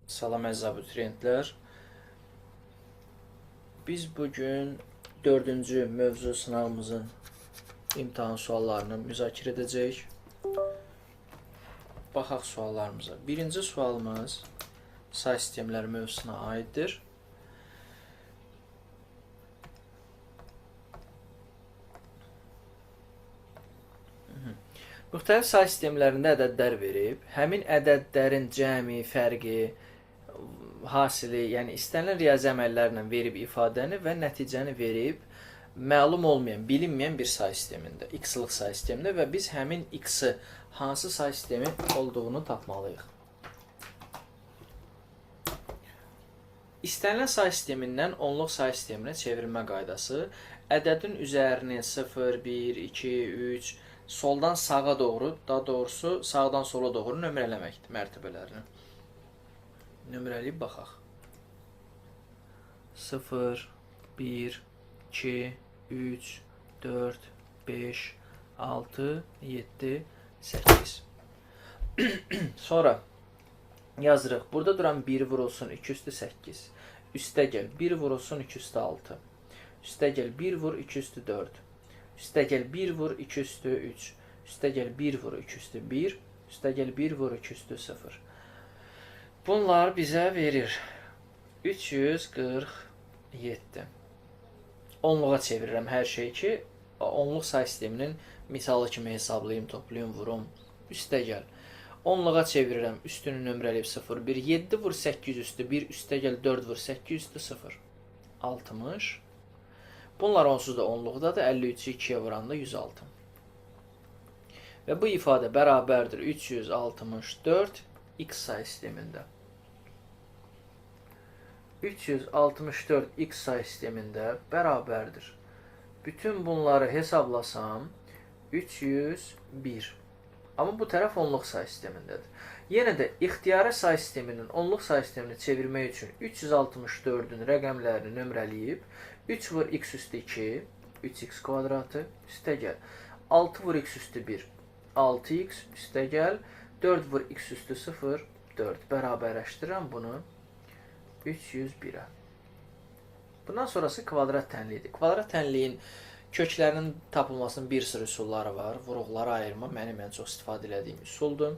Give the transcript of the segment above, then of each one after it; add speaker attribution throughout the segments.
Speaker 1: Salam əziz abituriyentlər. Biz bugün 4-cü mövzu sınavımızın imtahan suallarını müzakirə edəcəyik. Baxaq suallarımıza. Birinci sualımız say sistemləri mövzusuna aiddir. Müxtəlif say sistemlərində ədədlər verib, həmin ədədlərin cəmi, fərqi, hasili, yəni istənilən riyazi əməllərlə verib ifadəni və nəticəni verib məlum olmayan, bilinməyən bir say sistemində, x-lıq say sistemində və biz həmin x-ı hansı say sistemi olduğunu tapmalıyıq. İstənilən say sistemindən onluq say sisteminə çevrilmə qaydası ədədin üzərini 0, 1, 2, 3 soldan sağa doğru, daha doğrusu sağdan sola doğru nömrələməkdir mərtəbələrini. Nömrələyib baxaq. 0, 1, 2, 3, 4, 5, 6, 7, 8. Sonra yazırıq. Burada duran 1 vurulsun 2 üstü 8. Üstə gəl 1 vurulsun 2 üstü 6. Üstə gəl 1 vur 2 üstü 4. Üstə gəl 1 vur 2 üstü 3. Üstə gəl 1 vur 2 üstü 1. Üstə gəl 1 vur 2 üstü 0. Bunlar bizə verir 347. Onluğa çevirirəm hər şey ki, onluq say sisteminin misalı kimi hesablayım, toplayım, vurum. Üstə gəl. Onluğa çevirirəm, üstünü nömrələyib 0, 1, 7 vur 8 üstü 1, üstə gəl 4 vur 8 üstü 0. 60. Bunlar onsuz da onluqdadır, 53-ü 2-yə vuranda 106. Və bu ifadə bərabərdir 364 x say sistemində. 364 x say sistemində bərabərdir. Bütün bunları hesablasam 301. Amma bu tərəf onluq say sistemindədir. Yenə də ixtiyari say sisteminin onluq say sisteminə çevirmək üçün 364-ün rəqəmlərini nömrələyib 3 vur x üstü 2, 3x kvadratı, üstə gəl. 6 vur x üstü 1, 6x, üstə gəl. 4 vur x üstü 0, 4. Bərabərləşdirirəm bunu 301-ə. Bundan sonrası kvadrat tənliyidir. Kvadrat tənliyin köklərinin tapılmasının bir sıra üsulları var. Vuruqları ayırma mənim ən çox istifadə edədiyim üsuldur.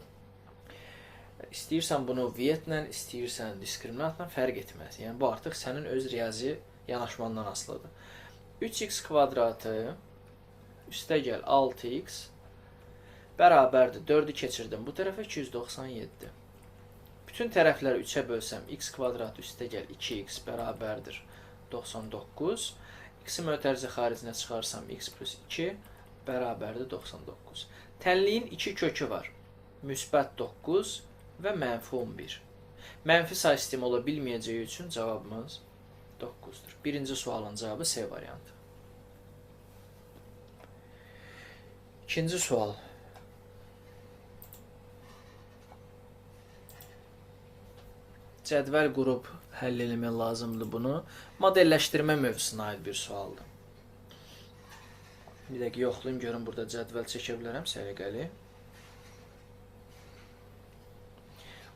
Speaker 1: İstəyirsən bunu vietlə, istəyirsən diskriminantla fərq etməz. Yəni bu artıq sənin öz riyazi yanaşmandan asılıdır. 3x kvadratı üstə gəl 6x bərabərdir. 4-ü keçirdim bu tərəfə 297. Bütün tərəfləri 3-ə bölsəm x kvadrat üstə gəl 2x bərabərdir 99. X-i mötərizə xaricinə çıxarsam x plus 2 bərabərdir 99. Tənliyin 2 kökü var. Müsbət 9 və mənfi 11. Mənfi say sistemi ola bilməyəcəyi üçün cavabımız 9-dur. Birinci sualın cavabı C variantı. İkinci sual. Cədvəl qurub həll eləmək lazımdır bunu. Modelləşdirmə mövzusuna aid bir sualdır. Bir dəqiqə yoxlayım, görün burada cədvəl çəkə bilərəm səliqəli.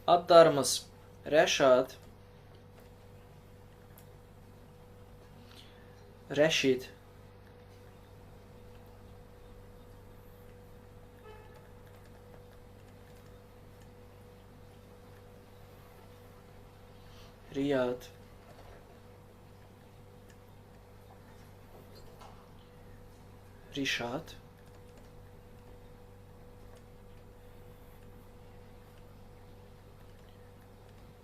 Speaker 1: Adlarımız Rəşad, Rəşid, Riyad, Rişad,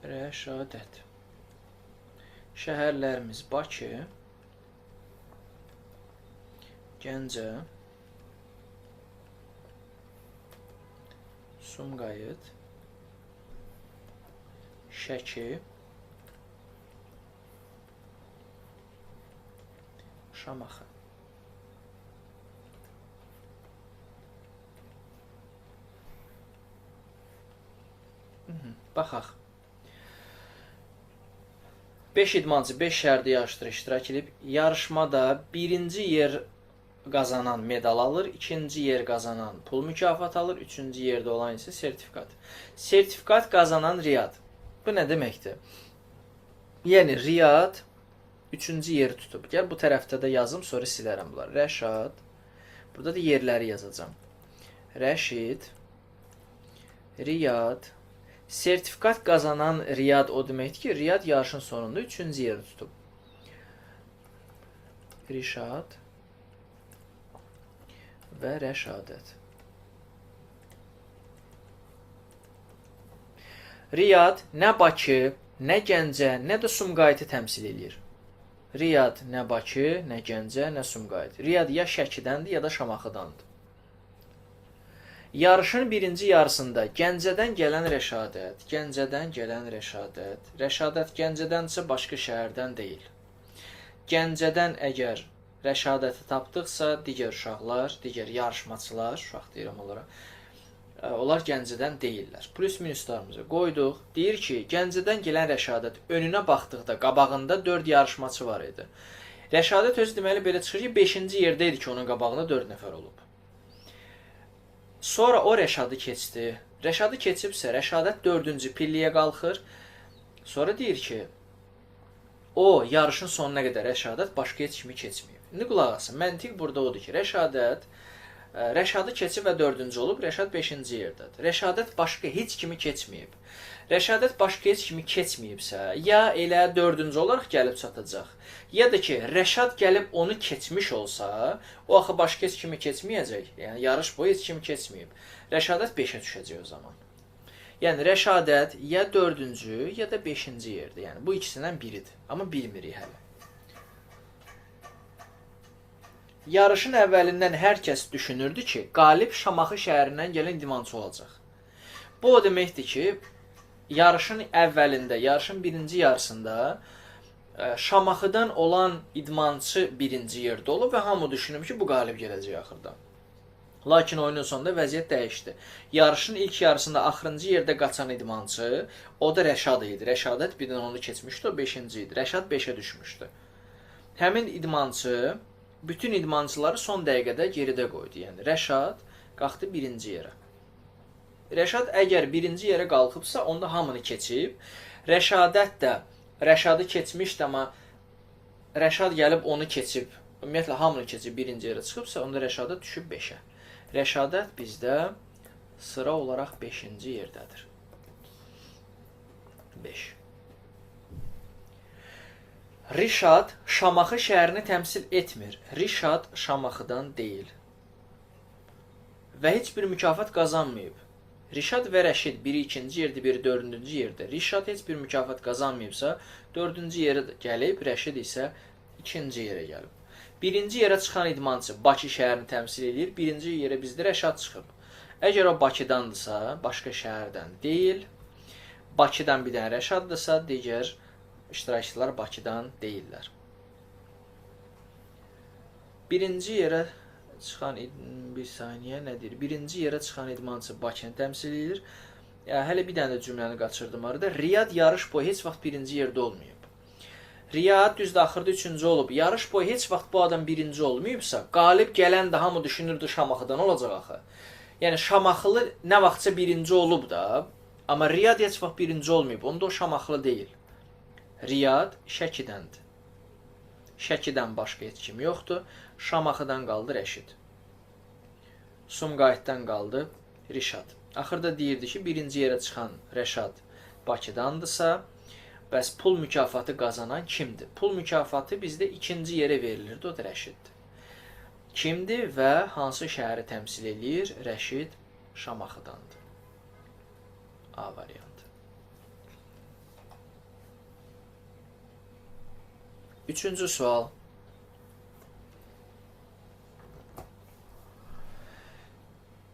Speaker 1: Rəşadət. Şəhərlərimiz Bakı, Gəncə, Sumqayıt, Şəki, Şamaxı. Baxaq. 5 idmançı 5 şəhərdə yarışda iştirak edib, yarışmada birinci yer qazanan medal alır, ikinci yer qazanan pul mükafat alır, üçüncü yerdə olan isə sertifikat. Sertifikat qazanan Riyad. Bu nə deməkdir? Yəni Riyad 3-cü yeri tutub. Gəl bu tərəfdə də yazım, sonra silərəm bunları. Rəşad. Burada da yerləri yazacağam. Rəşid, Riyad. Sertifikat qazanan Riyad o deməkdir ki, Riyad yarışın sonunda 3-cü yeri tutub. Rişad və Rəşadət. Riyad nə Bakı, nə Gəncə, nə də Sumqayıtı təmsil edir. Riyad nə Bakı, nə Gəncə, nə Sumqayıt. Riyad ya Şəkidəndir, ya da Şamaxıdandır. Yarışın birinci yarısında Gəncədən gələn Rəşadət, Rəşadət Gəncədənsə başqa şəhərdən deyil. Gəncədən əgər Rəşadəti tapdıqsa, digər uşaqlar, digər yarışmaçılar, uşaq deyirəm onlara, onlar Gəncədən deyirlər. Plus minuslarımızı qoyduq. Deyir ki, Gəncədən gələn Rəşadət önünə baxdıqda qabağında 4 yarışmaçı var idi. Rəşadət özü deməli belə çıxır ki, 5-ci yerdə idi ki, onun qabağında 4 nəfər olub. Sonra o Rəşadı keçdi. Rəşadı keçibsə, Rəşadət 4-cü pilliyə qalxır. Sonra deyir ki, o yarışın sonuna qədər Rəşadət başqa heç kimi keçməyib. İndi qulaq asın, məntiq burada odur ki, Rəşadı keçib və 4-cü olub, Rəşad 5-ci yerdədir. Rəşadət başqa heç kimi keçməyib. Rəşadət başqa heç kimi keçməyibsə, ya elə 4-cü olaraq gəlib çatacaq, ya da ki, Rəşad gəlib onu keçmiş olsa, o axı başqa heç kimi keçməyəcək. Yəni, yarış boyu heç kimi keçməyib. Rəşadət 5-ə düşəcək o zaman. Yəni, Rəşadət ya 4-cü, ya da 5-ci yerdir. Yəni, bu ikisindən biridir. Amma bilmirik hələ. Yarışın əvvəlindən hər kəs düşünürdü ki, qalib Şamaxı şəhərindən gələn idmançı olacaq. Bu o deməkdir ki, yarışın əvvəlində, yarışın birinci yarısında Şamaxıdan olan idmançı birinci yerdə olub və hamı düşünüb ki, bu qalib gələcək axırda. Lakin oyunun sonunda vəziyyət dəyişdi. Yarışın ilk yarısında axırıncı yerdə qaçan idmançı, o da Rəşad idi. Rəşadət birdən onu keçmişdi, o 5-ci idi. Rəşad 5-ə düşmüşdü. Həmin idmançı bütün idmançıları son dəqiqədə geridə qoydu. Yəni, Rəşad qalxdı birinci yerə. Rəşad əgər birinci yerə qalxıbsa, onda hamını keçib. Rəşadət də Rəşadı keçmişdi, amma Rəşad gəlib onu keçib. Ümumiyyətlə, hamını keçib birinci yerə çıxıbsa, onda Rəşadət düşüb 5-ə. Rəşadət bizdə sıra olaraq 5-ci yerdədir. 5. Rişad Şamaxı şəhərini təmsil etmir. Rişad Şamaxıdan deyil. Və heç bir mükafat qazanmayıb. Rişad və Rəşid biri 2-ci yerdə, biri 4-cü yerdə. Rişad heç bir mükafat qazanmayıbsa, 4-cü yerə gəlib, Rəşid isə 2-ci yerə gəlib. Birinci yerə çıxan idmançı Bakı şəhərini təmsil edir. Birinci yerə bizdə Rəşad çıxıb. Əgər o Bakıdandırsa, başqa şəhərdən deyil. Bakıdan bir dənə Rəşaddırsa, digər iştirakçılar Bakıdan deyirlər. Birinci yerə çıxan bir saniyə nədir? Birinci yerə çıxan idmançı Bakını təmsil edir. Hələ bir dənə də cümləni qaçırdım arada. Riyad yarış boyu heç vaxt birinci yerdə olmayıb. Riyad düzdür axırda 3-cü olub. Yarış boyu heç vaxt bu adam birinci olmayıbsa, qalib gələn də hamı düşünürdü Şamaxıdan olacaq axı. Yəni Şamaxılı nə vaxtsa birinci olub da, amma Riyad heç vaxt birinci olmayıb. Onda o Şamaxılı deyil. Riyad Şəkidəndir. Şəkidən başqa heç kim yoxdur. Şamaxıdan qaldı Rəşid. Sumqayıtdan qaldı Rişad. Axırda deyirdi ki, birinci yerə çıxan Rəşad Bakıdandırsa, bəs pul mükafatı qazanan kimdir? Pul mükafatı bizdə 2-ci yerə verilirdi, o da Rəşiddir. Kimdir və hansı şəhəri təmsil edir? Rəşid Şamaxıdandır. A variantı. Üçüncü sual.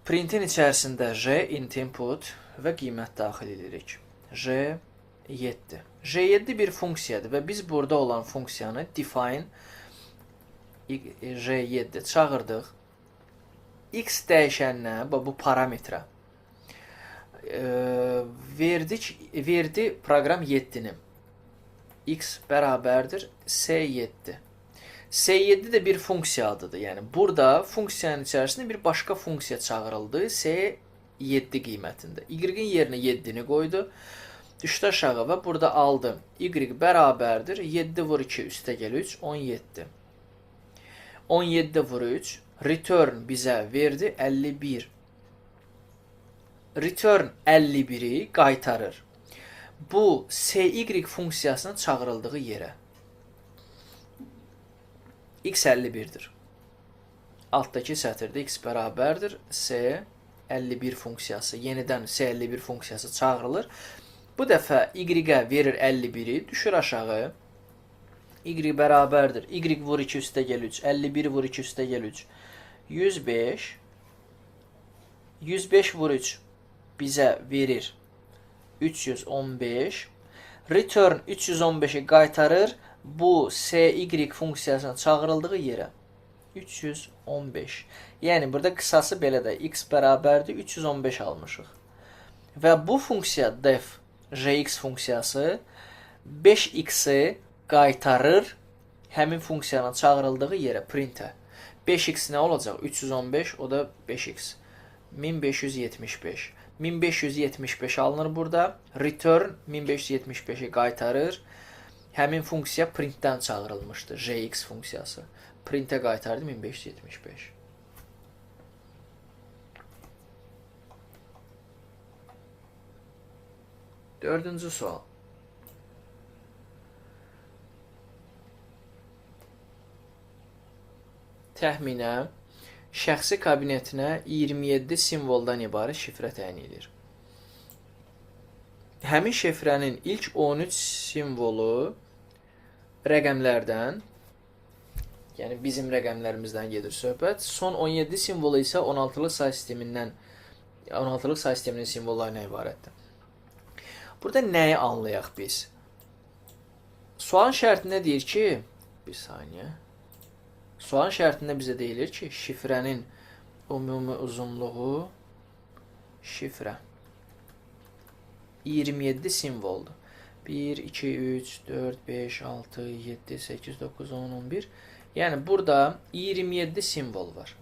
Speaker 1: Printin içərisində J, int input və qiymət daxil edirik. J7. J7 bir funksiyadır və biz burada olan funksiyanı define J7 çağırdıq. X dəyişəninə, bu parametrə verdi proqram 7-ni. X bərabərdir S7. S7 də bir funksiya adıdır. Yəni, burada funksiyanın içərisində bir başqa funksiya çağırıldı. S7 qiymətində. Y-in yerinə 7-ni qoydu. Düşdü aşağı və burada aldım. Y bərabərdir. 7 vur 2 üstə gəl 3. 17. 17 vur 3. Return bizə verdi 51. Return 51-i qaytarır. Bu SY funksiyasının çağırıldığı yerə. X 51-dir. Altdakı sətirdə X bərabərdir. S51 funksiyası. Yenidən S51 funksiyası çağırılır. Bu dəfə Y-ə verir 51-i. Düşür aşağı. Y bərabərdir. Y vur 2 üstə gəl 3. 51 vur 2 üstə gəl 3. 105. 105 vur 3 bizə verir 315. Return 315-i qaytarır. Bu SY funksiyasının çağırıldığı yerə. 315. Yəni burada qısası belə də X bərabərdir. 315 almışıq. Və bu funksiya def Jx funksiyası 5x-i qaytarır həmin funksiyanın çağırıldığı yerə, printə. 5x nə olacaq? 315, o da 5x. 1575. 1575 alınır burada. Return 1575-i qaytarır. Həmin funksiya printdən çağırılmışdır. Jx funksiyası. Printə qaytardı 1575. Dördüncü sual. Təxminə şəxsi kabinetinə 27 simvoldan ibarət şifrə təyin edir. Həmin şifrənin ilk 13 simvolu rəqəmlərdən, yəni bizim rəqəmlərimizdən gedir söhbət. Son 17 simvolu isə 16-lıq say sisteminin simvollarına ibarətdir. Burada nəyi anlayaq biz? Sualın şərtində deyir ki, bir saniyə. Sualın şərtində bizə deyilir ki, şifrənin ümumi uzunluğu şifrə 27 simvoldur. 1, 2, 3, 4, 5, 6, 7, 8, 9, 10, 11. Yəni burada 27 simvol var.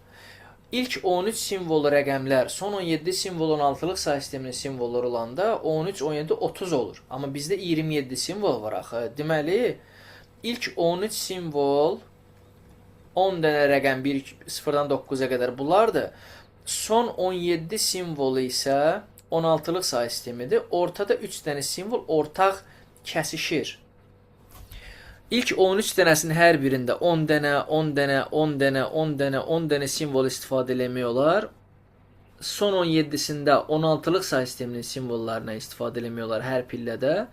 Speaker 1: İlk 13 simvolu rəqəmlər, son 17 simvol 16-lıq say sisteminin simvolları olanda 13, 17, 30 olur. Amma bizdə 27 simvol var axı. Deməli, ilk 13 simvol 10 dənə rəqəm 0-dan 9-a qədər bunlardır. Son 17 simvolu isə 16-lıq say sistemidir. Ortada 3 dənə simvol ortaq kəsişir. İlk 13 dənəsinin hər birində 10 dənə, 10 dənə, 10 dənə, 10 dənə, 10 dənə simvol istifadə eləmək olar. Son 17-sində 16-lıq say sisteminin simvollarına istifadə eləmək olar hər pillədə.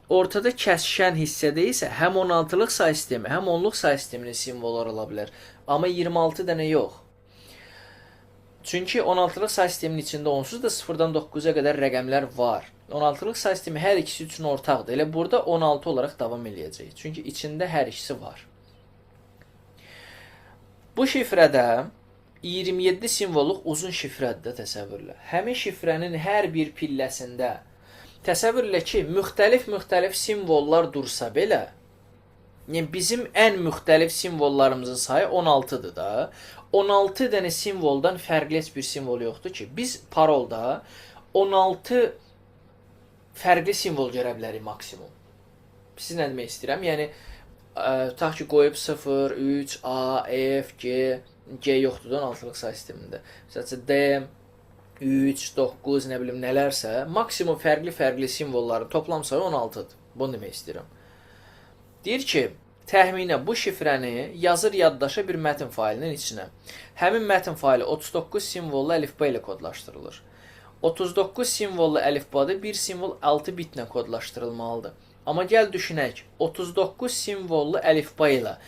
Speaker 1: Ortada kəsişən hissədə isə həm 16-lıq say sistemi, həm 10-luq say sisteminin simvolları ola bilər. Amma 26 dənə yox. Çünki 16-lıq say sisteminin içində onsuz da 0-dan 9-a qədər rəqəmlər var. 16-lıq say sistemi hər ikisi üçün ortaqdır. Elə burada 16 olaraq davam eləyəcək. Çünki içində hər ikisi var. Bu şifrədə 27 simvolluq uzun şifrədir təsəvvürlə. Həmin şifrənin hər bir pilləsində təsəvvürlə ki, müxtəlif simvollar dursa belə, yəni bizim ən müxtəlif simvollarımızın sayı 16-dır da. 16 dənə simvoldan fərqli heç bir simvol yoxdur ki, biz parolda 16 fərqli simvol görə bilərik maksimum. Siz nə demək istəyirəm? Yəni, tutaq ki, qoyub 0, 3, A, F, G yoxdur da 16-lıq say sistemində. Məsələn, D, 3, 9, nə bilim nələrsə, maksimum fərqli simvolların toplam sayı 16-dır. Bunu demək istəyirəm. Deyir ki, təxminə bu şifrəni yazır yaddaşa bir mətn failinin içinə. Həmin mətn faili 39 simvollu əlifba ilə kodlaşdırılır. 39 simvollu əlifbada bir simvol 6 bitlə kodlaşdırılmalıdır. Amma gəl düşünək, 39 simvollu əlifba ilə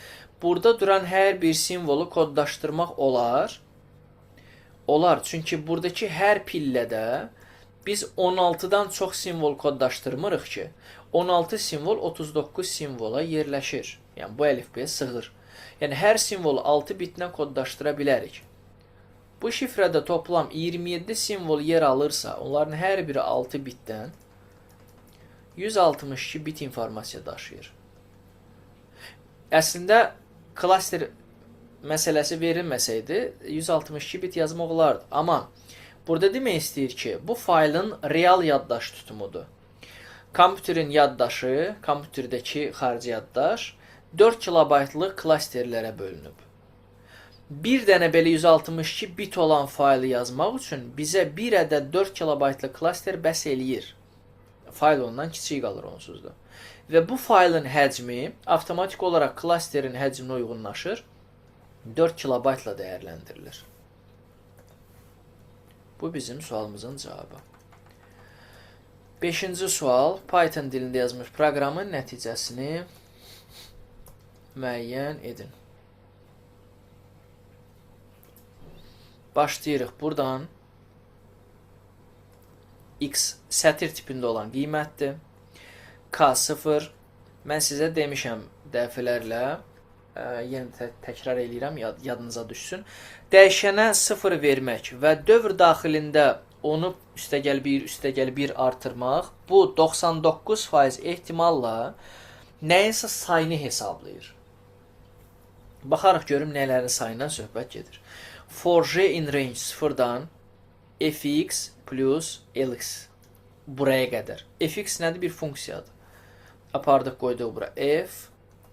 Speaker 1: burada duran hər bir simvolu kodlaşdırmaq olar. Olar, çünki buradakı hər pillədə biz 16-dan çox simvol kodlaşdırmırıq ki, 16 simvol 39 simvola yerləşir. Yəni, bu əlifbaya sığır. Yəni, hər simvolu 6 bitlə kodlaşdıra bilərik. Bu şifrədə toplam 27 simvol yer alırsa, onların hər biri 6 bitdən 162 bit informasiya daşıyır. Əslində, klaster məsələsi verilməsəydi, 162 bit yazmaq olardı. Amma burada demək istəyir ki, bu faylın real yaddaş tutumudur. kompüterin yaddaşı, kompüterdəki xarici yaddaş 4 kilobaytlıq klasterlərə bölünüb. Bir dənə belə 162 bit olan faylı yazmaq üçün bizə bir ədəd 4 kilobaytlıq klaster bəs eləyir. Fayl ondan kiçik qalır onsuz da. Və bu faylın həcmi avtomatik olaraq klasterin həcminə uyğunlaşır. 4 kilobaytla dəyərləndirilir. Bu bizim sualımızın cavabı. 5-ci sual. Python dilində yazmış proqramın nəticəsini müəyyən edin. Başlayırıq buradan. X sətir tipində olan qiymətdir. K 0. Mən sizə demişəm dəfələrlə, yenə təkrar eləyirəm, yadınıza düşsün. Dəyişənə 0 vermək və dövr daxilində onu üstəgəl 1 artırmaq, bu 99% ehtimalla nəyinsə sayını hesablayır. Baxarıq görüm nələrin sayından söhbət gedir. For j in range 0-dan fx plus lx buraya qədər. Fx nədir? Bir funksiyadır. Apardıq, qoyduq bura. F,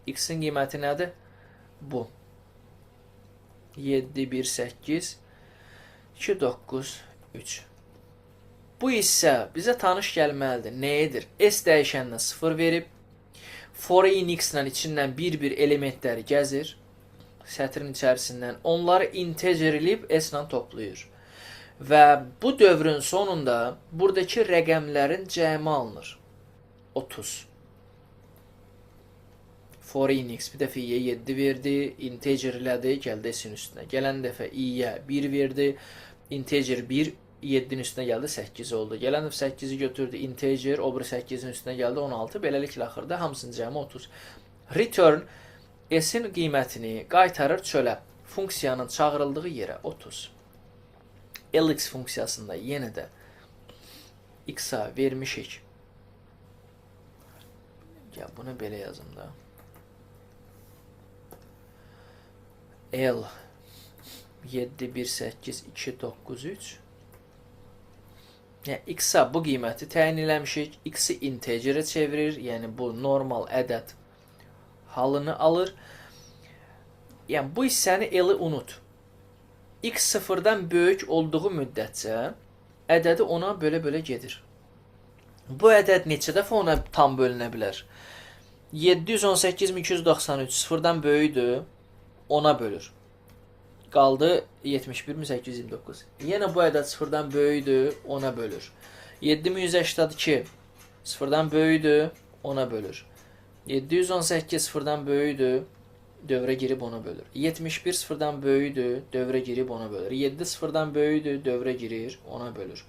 Speaker 1: x-in qiyməti nədir? Bu. 7, 1, 8, 2, 9, 3. Bu hissə bizə tanış gəlməlidir. Nəyidir? S dəyişəninə 0 verib, for in x-lə içindən bir-bir elementləri gəzir. Sətrin içərisindən onları integerləyib S-lə toplayır. Və bu dövrün sonunda buradakı rəqəmlərin cəmi alınır. 30. For in x bir dəfə i-yə 7 verdi, integerlədi, gəldi S-in üstünə. Gələn dəfə i-yə 1 verdi, integer 1, 7-nin üstünə gəldi 8 oldu. Gələn dəfə 8-i götürdü, integer, o biri 8-in üstünə gəldi 16. Beləliklə axırda hamısının cəmi 30. Return S-in qiymətini qaytarır çölə. Funksiyanın çağırıldığı yerə 30. Lx funksiyasında yenə də x-a vermişik. Ya bunu belə yazım da. L 7, 1, 8, 2, 9, 3. Yəni x-a bu qiyməti təyin eləmişik. X-i integerə çevirir. Yəni bu normal ədəd halını alır. Yəni bu hissəni L-i unut. X 0-dan böyük olduğu müddətcə ədədi ona bölə-bölə gedir. Bu ədəd neçə dəfə ona tam bölünə bilər? 718.293 0-dan böyükdür, ona bölür. Qaldı 71.829. Yenə bu ədəd 0-dan böyükdür, ona bölür. 7182 0-dan böyükdür, ona bölür. 718 0-dan böyükdür, dövrə girib ona bölür. 71 0-dan böyükdür, dövrə girib ona bölür. 7 0-dan böyükdür, dövrə girir, ona bölür.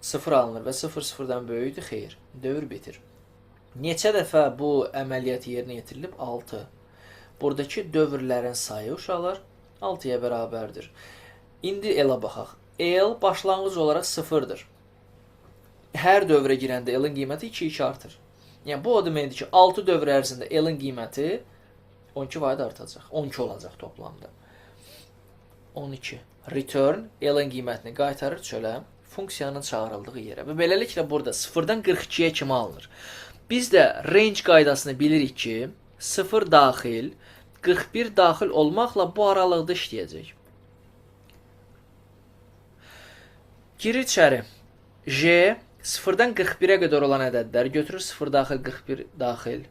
Speaker 1: 0 alınır və 0 0-dan böyükdür, xeyr, dövr bitir. Neçə dəfə bu əməliyyat yerinə yetirilib? 6. Buradakı dövrlərin sayı uşaqlar 6-ya bərabərdir. İndi L-a baxaq. L başlanğıc olaraq 0-dır. Hər dövrə girəndə L-in qiyməti 2-2 artır. Yəni bu o deməkdir ki, 6 dövr ərzində L-in qiyməti 12 vayda artacaq. 12 olacaq toplamda. 12. Return L-in qiymətini qaytarır çölə, funksiyanın çağırıldığı yerə. Və beləliklə burada 0-dan 42-yə kimi alınır. Biz də range qaydasını bilirik ki, 0 daxil, 41 daxil olmaqla bu aralıqda işləyəcək. Girir içəri. J 0-dan 41-ə qədər olan ədədləri götürür. 0 daxil, 41 daxil.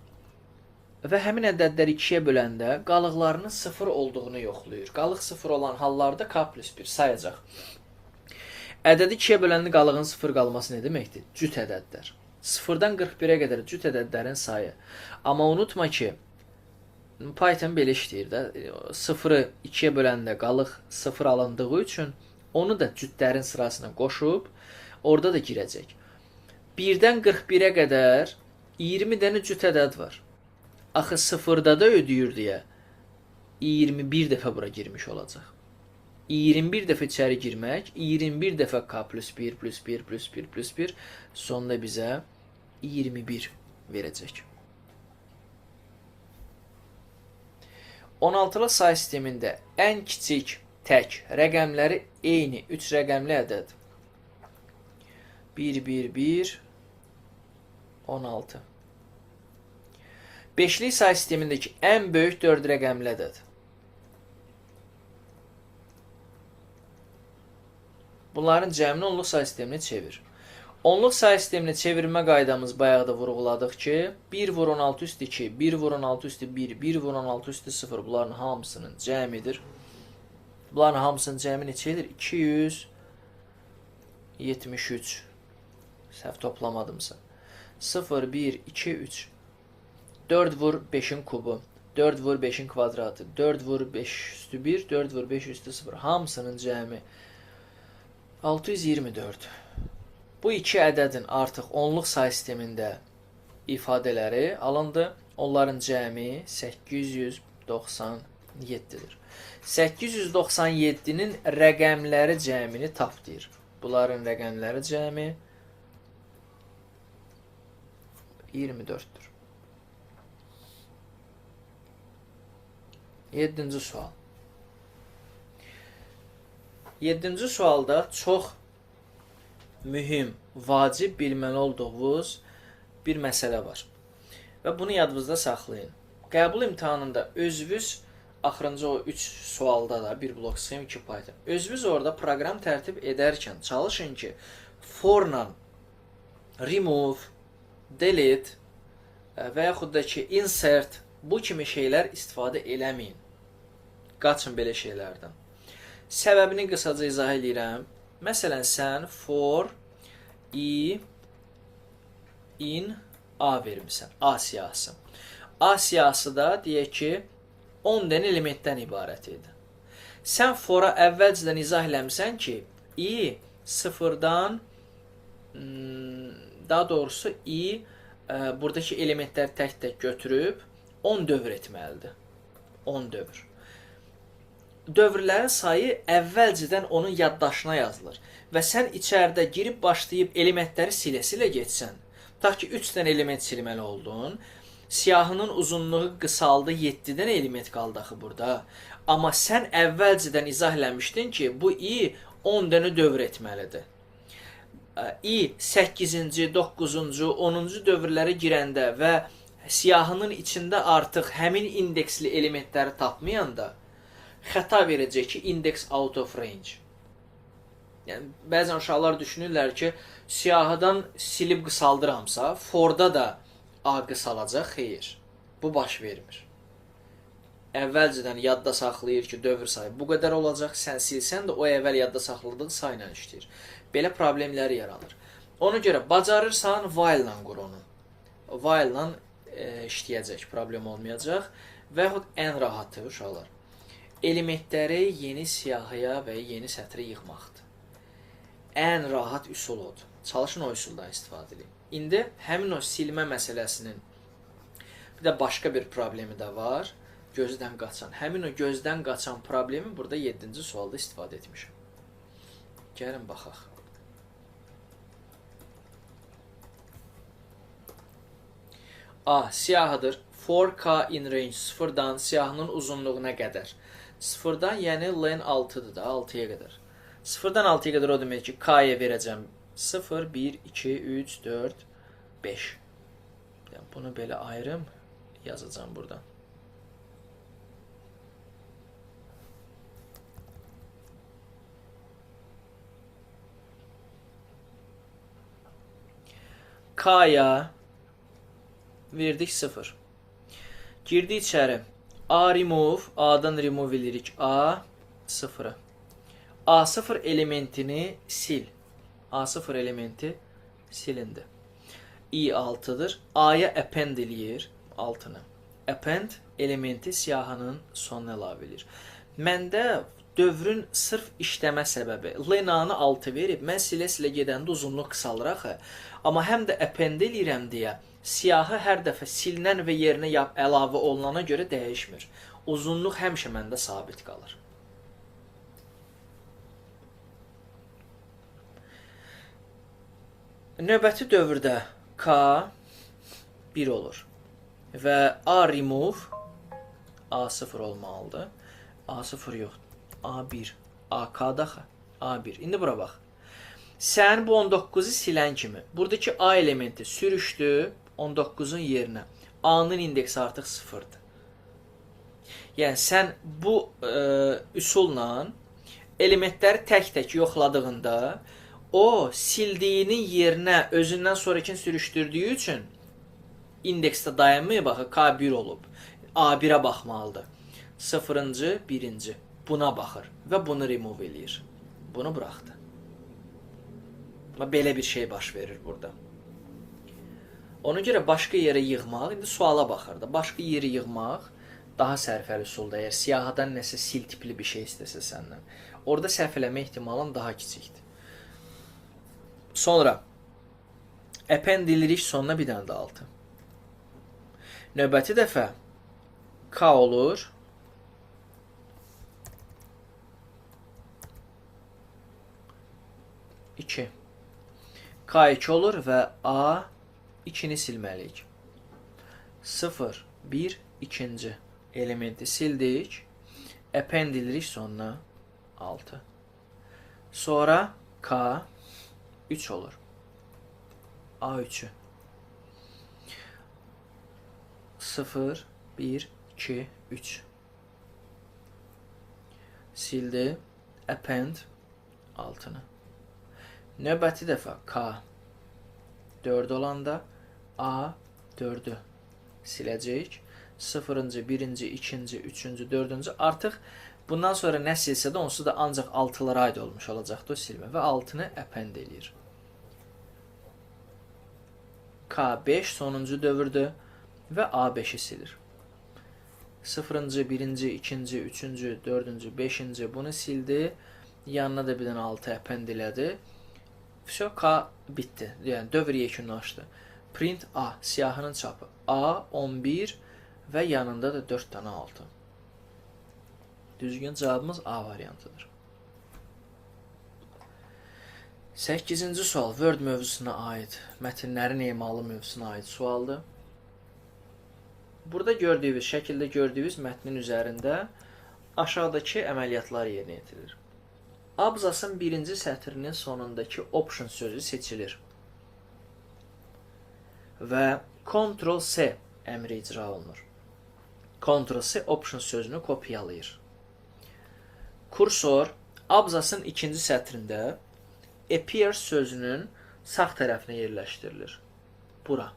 Speaker 1: Və həmin ədədləri 2-yə böləndə qalıqlarının 0 olduğunu yoxlayır. Qalıq 0 olan hallarda K+1 sayacaq. Ədədi 2-yə böləndə qalığın 0 qalması nə deməkdir? Cüt ədədlər. 0-dan 41-ə qədər cüt ədədlərin sayı. Amma unutma ki, Python belə işləyir də. 0-ı 2-yə böləndə qalıq 0 alındığı üçün onu da cütlərin sırasına qoşub orada da girəcək. 1-dən 41-ə qədər 20 dənə cüt ədəd var. Axı 0-da da ödəyir deyə 21 dəfə bura girmiş olacaq. 21 dəfə içəri girmək, 21 dəfə K+1, +1, +1, +1 sonunda bizə 21 verəcək. 16-lı say sistemində ən kiçik tək rəqəmləri eyni 3 rəqəmli ədəd 1, 1, 1, 16. Beşli say sistemindəki ən böyük 4 rəqəmli ədəd. Bunların cəmini onluq say sistemini çevir. Onluq say sistemini çevirmə qaydamız bayaqda vurğuladıq ki, 1 vur 16 üstü 2, 1 vur 16 üstü 1, 1 vur 16 üstü 0 bunların hamısının cəmidir. Bunların hamısının cəmi neçə edir? 273. Səhv toplamadımsa. 0, 1, 2, 3. 4 vur 5'in kubu. 4 vur 5'in kvadratı. 4 vur 5 üstü 1, 4 vur 5 üstü 0. Hamısının cəmi 624. Bu iki ədədin artıq onluq say sistemində ifadələri alındı. Onların cəmi 897-dir. 897-nin rəqəmləri cəmini tap deyir. Bunların rəqəmləri cəmi 24-dür. 7-ci sual. 7-ci sualda çox mühüm, vacib bilməli olduğunuz bir məsələ var. Və bunu yadınızda saxlayın. Qəbul imtahanında özünüz axırıncı o 3 sualda da bir blok sxem 2 Python. Özünüz orada proqram tərtib edərkən çalışın ki, for-la remove, delete və yaxud da ki insert bu kimi şeylər istifadə eləməyin. Qaçın belə şeylərdən. Səbəbini qısaca izah edirəm. Məsələn, sən for i in a vermişsən. A siyahısı. A siyahısı da deyək ki 10 dənə elementdən ibarət idi. Sən fora əvvəlcədən izah eləmişsən ki i sıfırdan daha doğrusu i buradakı elementləri tək-tək götürüb 10 dövr etməlidir. 10 dövr. Dövrlərin sayı əvvəlcədən onun yaddaşına yazılır. Və sən içəridə girib başlayıb elementləri silə-silə getsən, ta ki 3 dənə element silməli oldun, siyahının uzunluğu qısaldı, 7 dənə element qaldı axı burada. Amma sən əvvəlcədən izah eləmişdin ki, bu i 10 dənə dövr etməlidir. i 8-ci, 9-cu, 10-cu dövrlərə girəndə və siyahının içində artıq həmin indeksli elementləri tapmayanda xəta verəcək ki, index out of range. Yəni, bəzən uşaqlar düşünürlər ki, siyahıdan silib qısaldıramsa, forda da a qısalacaq, xeyr. Bu baş vermir. Əvvəlcədən yadda saxlayır ki, dövr sayı bu qədər olacaq, sən silsən də o əvvəl yadda saxladığın sayla işləyir. Belə problemləri yaranır. Ona görə bacarırsan, while-la qur onu. While-la işləyəcək, problem olmayacaq. Və yaxud ən rahatı uşaqlar. Elementləri yeni siyahıya və yeni sətrə yığmaqdır. Ən rahat üsul odur. Çalışın o üsuldan istifadə edin. İndi həmin o silmə məsələsinin bir də başqa bir problemi də var. Gözdən qaçan. Həmin o gözdən qaçan problemi burada 7-ci sualda istifadə etmişəm. Gəlin baxaq. A. Siyahıdır. 4K in range 0-dan siyahının uzunluğuna qədər. 0-dan yəni len 6-dır da, 6-ya qədər. 0-dan 6-ya qədər o demək ki, K-ya verəcəm 0, 1, 2, 3, 4, 5. Yəni, bunu belə ayrım yazacağım burada. K-ya verdik 0. Girdi içəri. A remove, A-dan remove edirik. A 0'ı. A0 elementini sil. A0 elementi silindi. I 6'dır. A'ya append eləyir 6'nı. Append elementi siyahının sonuna əlavə edir. Məndə dövrün sırf işləmə səbəbi. Len-A-nı 6 verib, mən silə-silə gedəndə uzunluq qısalır axı. Amma həm də append eləyirəm deyə siyahı hər dəfə silinən və yerinə əlavə olunana görə dəyişmir. Uzunluq həmişə məndə sabit qalır. Növbəti dövrdə K 1 olur. Və A remove A0 olmalıdır. A0 yox. A1. AK daxı. A1. İndi bura bax. Sən bu 19-u silən kimi buradakı A elementi sürüşdü 19-un yerinə. A-nın indeksi artıq 0-dır. Yəni sən bu üsulla elementləri tək-tək yoxladığında o sildiyinin yerinə özündən sonrakini sürüşdürdüyü üçün indeksdə dayanmayıb baxı K1 olub. A1-ə baxmalıdır. 0-cı, 1-ci buna baxır və bunu remove eləyir. Bunu buraxdı. Belə bir şey baş verir burada. Ona görə başqa yerə yığmaq, indi suala baxır da, başqa yeri yığmaq daha sərfəli üsulda. Əgər siyahıdan nəsə sil tipli bir şey istəsə səndən, orada səhv eləmə ehtimalın daha kiçikdir. Sonra append edirik sonuna bir dənə də 6. Növbəti dəfə K olur. K2 olur və A2-ni silməliyik. 0, 1, 2-ci elementi sildik. Append edirik sonuna 6. Sonra K3 olur. A3'ü 0, 1, 2, 3 sildi. Append 6'nı. Növbəti dəfə K4 olanda A4'ü siləcəyik. 0-cı, 1-ci, 2-ci, 3-cü, 4-cü artıq bundan sonra nə silsə də onsuz da ancaq 6'lara aid olmuş olacaqdır o silmə və 6'nı append eləyir. K5 sonuncu dövrdür və A5'i silir. 0-cı, 1-ci, 2-ci, 3-cü, 4-cü, 5-ci bunu sildi. Yanına da bir dənə 6 append elədi. Vəsə K bitdi. Yəni dövr yekunlaşdı. Print A, siyahının çapı A11 və yanında da 4 dənə 6. Düzgün cavabımız A variantıdır. 8-ci sual Word mövzusuna aid, mətnlərin emalı mövzusuna aid sualdır. Burada gördüyünüz, şəkildə gördüyünüz mətnin üzərində aşağıdakı əməliyyatlar yerinə yetirilir. Abzasın birinci sətrinin sonundakı option sözü seçilir və Ctrl-C əmri icra olunur. Ctrl-C option sözünü kopyalayır. Kursor abzasın ikinci sətrində appears sözünün sağ tərəfinə yerləşdirilir. Bura.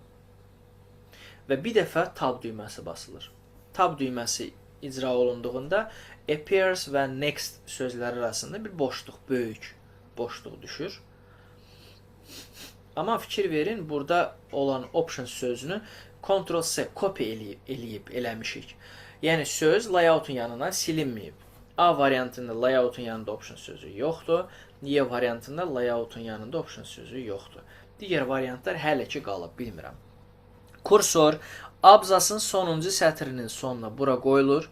Speaker 1: Və bir dəfə tab düyməsi basılır. Tab düyməsi icra olunduğunda appears və next sözləri arasında bir boşluq, böyük boşluq düşür. Amma fikir verin, burada olan option sözünü Ctrl-C copy eləmişik. Yəni söz layoutun yanından silinməyib. A variantında layoutun yanında option sözü yoxdur. Y variantında layoutun yanında option sözü yoxdur. Digər variantlar hələ ki qalıb, bilmirəm. Kursor abzasın sonuncu sətrinin sonuna bura qoyulur.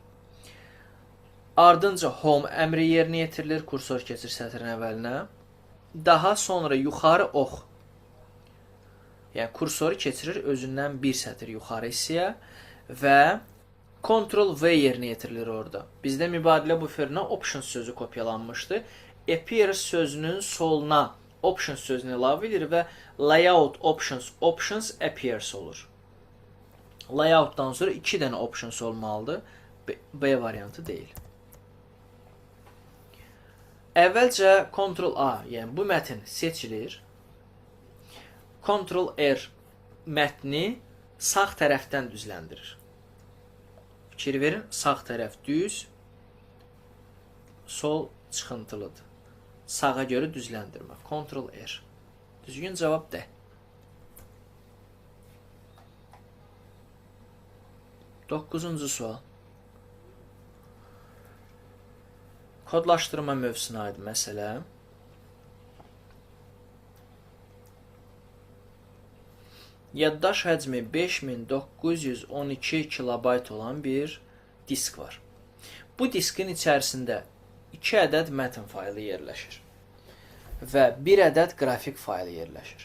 Speaker 1: Ardınca home əmri yerinə yetirilir. Kursor keçir sətrin əvvəlinə. Daha sonra yuxarı ox. Yəni kursoru keçirir özündən bir sətr yuxarı hissəyə və Ctrl-V yerinə yetirilir orada. Bizdə mübadilə buferinə option sözü kopyalanmışdı. Appears sözünün soluna option sözünü əlavə edir və layout options appears olur. Layoutdan sonra 2 dənə options olmalıdır. B variantı deyil. Əvvəlcə Ctrl-A, yəni bu mətn seçilir. Ctrl-R mətni sağ tərəfdən düzləndirir. Fikir verin, sağ tərəf düz, sol çıxıntılıdır. Sağa görə düzləndirmə. Ctrl-R. Düzgün cavab D. 9-cu sual. Kodlaşdırma mövzusuna aid məsələ. Yaddaş həcmi 5912 kilobayt olan bir disk var. Bu diskin içərisində 2 ədəd mətn faylı yerləşir və 1 ədəd qrafik faylı yerləşir.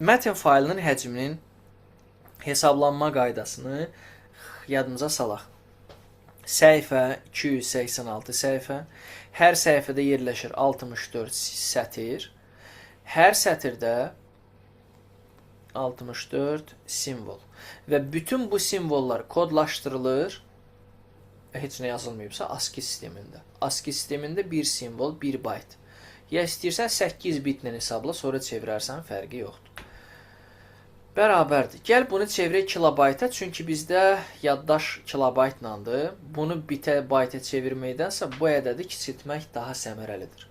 Speaker 1: Mətn faylının həcminin hesablanma qaydasını yadımıza salaq. Səhifə 286 səhifə. Hər səhifədə yerləşir 64 sətir. Hər sətirdə 64 simvol. Və bütün bu simvollar kodlaşdırılır. Heç nə yazılmayıbsa ASCII sistemində. ASCII sistemində bir simvol 1 bayt. Ya istəyirsən 8 bitlə hesabla, sonra çevirərsən, fərqi yoxdur. Bərabərdir. Gəl bunu çevirək kilobayta, çünki bizdə yaddaş kilobaytlandır. Bunu bitə, bayta çevirməkdənsə bu ədədi kiçiltmək daha səmərəlidir.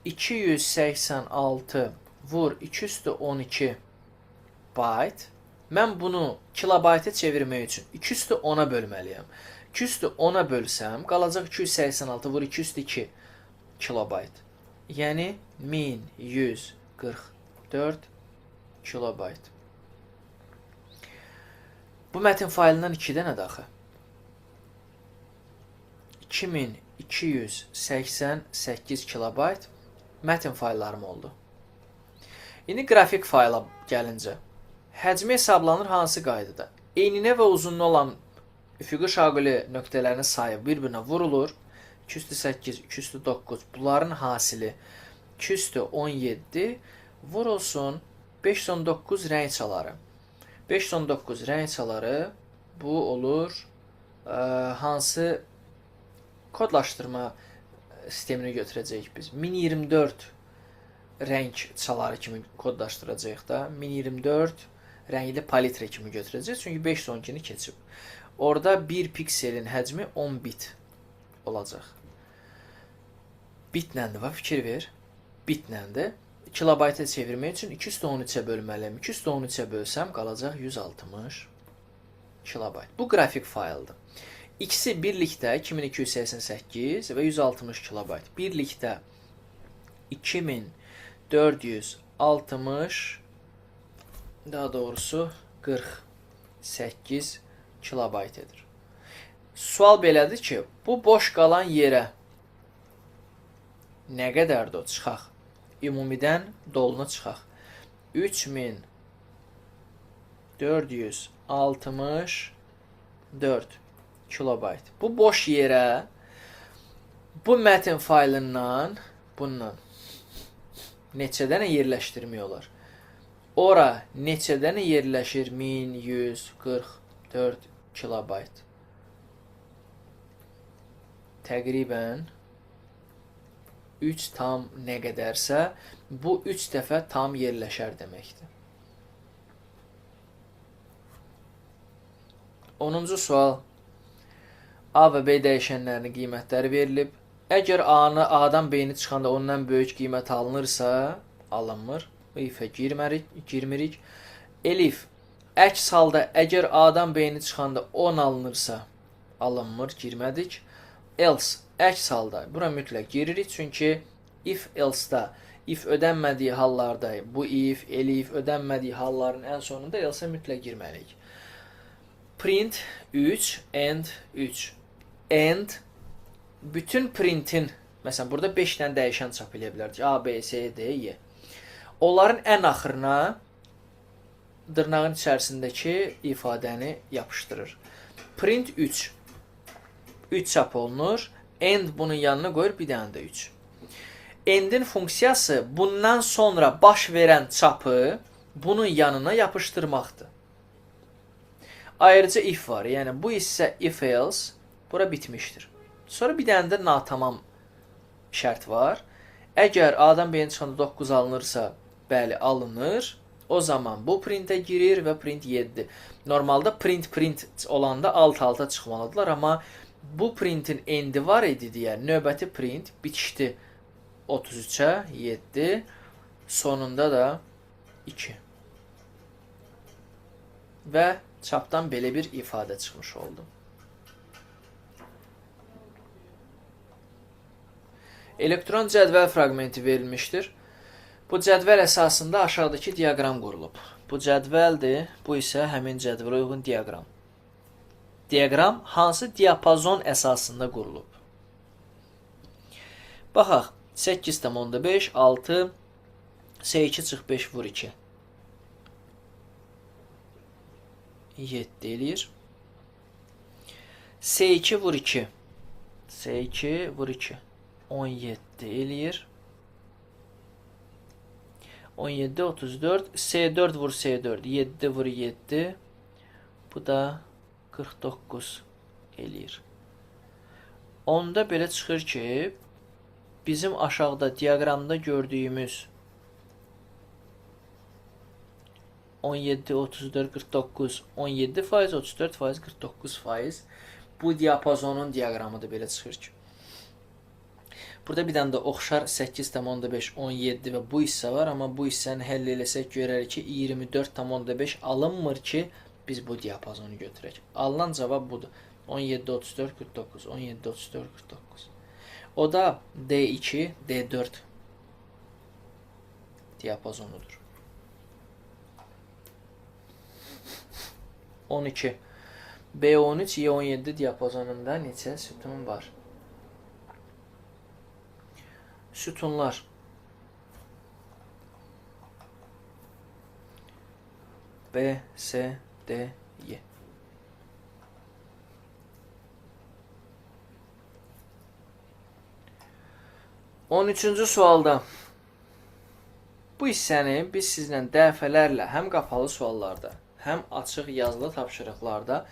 Speaker 1: 286 vur 212 bayt. Mən bunu kilobayta çevirmək üçün 210-a bölməliyəm. 210-a bölsəm, qalacaq 286 vur 202 kilobayt. Yəni 1144 kilobayt. Bu mətin failindən 2 dənə daxı. 2288 kilobayt mətin faillarım oldu. İndi qrafik fayla gəlincə. Həcmi hesablanır hansı qaydada? Eyninə və uzunluğu olan üfüqi şaquli nöqtələrini sayı bir-birinə vurulur. 208, 209 bunların hasili 217 vurulsun 519 rəng çaları. 519 rəng çaları bu olur hansı kodlaşdırma sistemini götürəcəyik biz. 1024 rəng çaları kimi kodlaşdıracağıq da. 1024 rəngli palitre kimi götürəcəyik. Çünki 512-ni keçib. Orada bir pikselin həcmi 10 bit olacaq. Bitləndir və fikir ver. Bitləndir. Kilobayta çevirmək üçün 213-ə bölməliyəm. 213-ə bölsəm qalacaq 160 kilobayt. Bu qrafik fayldır. İkisi birlikdə 2288 və 160 kilobayt. Birlikdə 2460 daha doğrusu 48 kilobayt edir. Sual belədir ki, bu boş qalan yerə nə qədərdir o? Çıxaq. Ümumidən dolunu çıxaq. 3464 kilobayt. Bu boş yerə bu mətin faylından bundan neçə dənə yerləşdirmək olar? Ora neçə dənə yerləşir? 1144 kilobayt. Təqribən 3 tam nə qədərsə, bu 3 dəfə tam yerləşər deməkdir. 10-cu sual. A və B dəyişənlərinin qiymətləri verilib. Əgər A-dan B-ni çıxanda ondan böyük qiymət alınırsa, alınmır. İfə girmirik. Elif. Əks halda əgər A-dan B-ni çıxanda 10 alınırsa, alınmır, girmədik. Else. Əks halda bura mütləq giririk, çünki if else-da if ödənmədiyi hallarda bu if, elif ödənmədiyi halların ən sonunda else-ə mütləq girməliyik. Print 3, end 3. End bütün printin, məsələn burada 5 dənə dəyişən çap eləyə bilərdik. A, B, C, D, Y. Onların ən axırına dırnağın içərisindəki ifadəni yapışdırır. Print 3. 3 çap olunur. End bunun yanına qoyur, bir dənə də 3. Endin funksiyası bundan sonra baş verən çapı bunun yanına yapışdırmaqdır. Ayrıca if var. Yəni bu isə if else, bura bitmişdir. Sonra bir dənə də natamam şərt var. Əgər A-dan B-ni çıxanda 9 alınırsa, bəli alınır. O zaman bu printə girir və print 7. Normalda print olanda alt-alta çıxmalıdırlar, amma bu printin endi var idi deyə növbəti print bitişdi 33-ə 7, sonunda da 2. Və çapdan belə bir ifadə çıxmış oldu. Elektron cədvəl fraqmenti verilmişdir. Bu cədvəl əsasında aşağıdakı diaqram qurulub. Bu cədvəldir, bu isə həmin cədvələ uyğun diaqram. Diaqram hansı diapazon əsasında qurulub? Baxaq, 8,5, 6, S2 çıx 5 vur 2. 7 eləyir. S2 vur 2. S2 vur 2. 17 eləyir. 17, 34. S4 vur S4. 7 vur 7. Bu da 49 eləyir. Onda belə çıxır ki, bizim aşağıda diaqramda gördüyümüz 17, 34, 49, 17%, 34%, 49% bu diapazonun diaqramıdır, belə çıxır ki. Burada bir dənə də oxşar 8,5, 17 və bu hissə var, amma bu hissəni həll eləsək görərik ki, 24,5 alınmır ki, biz bu diapazonu götürək. Alınan cavab budur. 17, 34, 49, 17, 34, 49. O da D2, D4 diapazonudur. 12. B13, Y17 diapazonunda neçə sütun var? Sütunlar. B, S, D, Y. On üçüncü sualda bu hissəni biz sizlə dəfələrlə həm qapalı suallarda, həm açıq yazılı tapşırıqlarda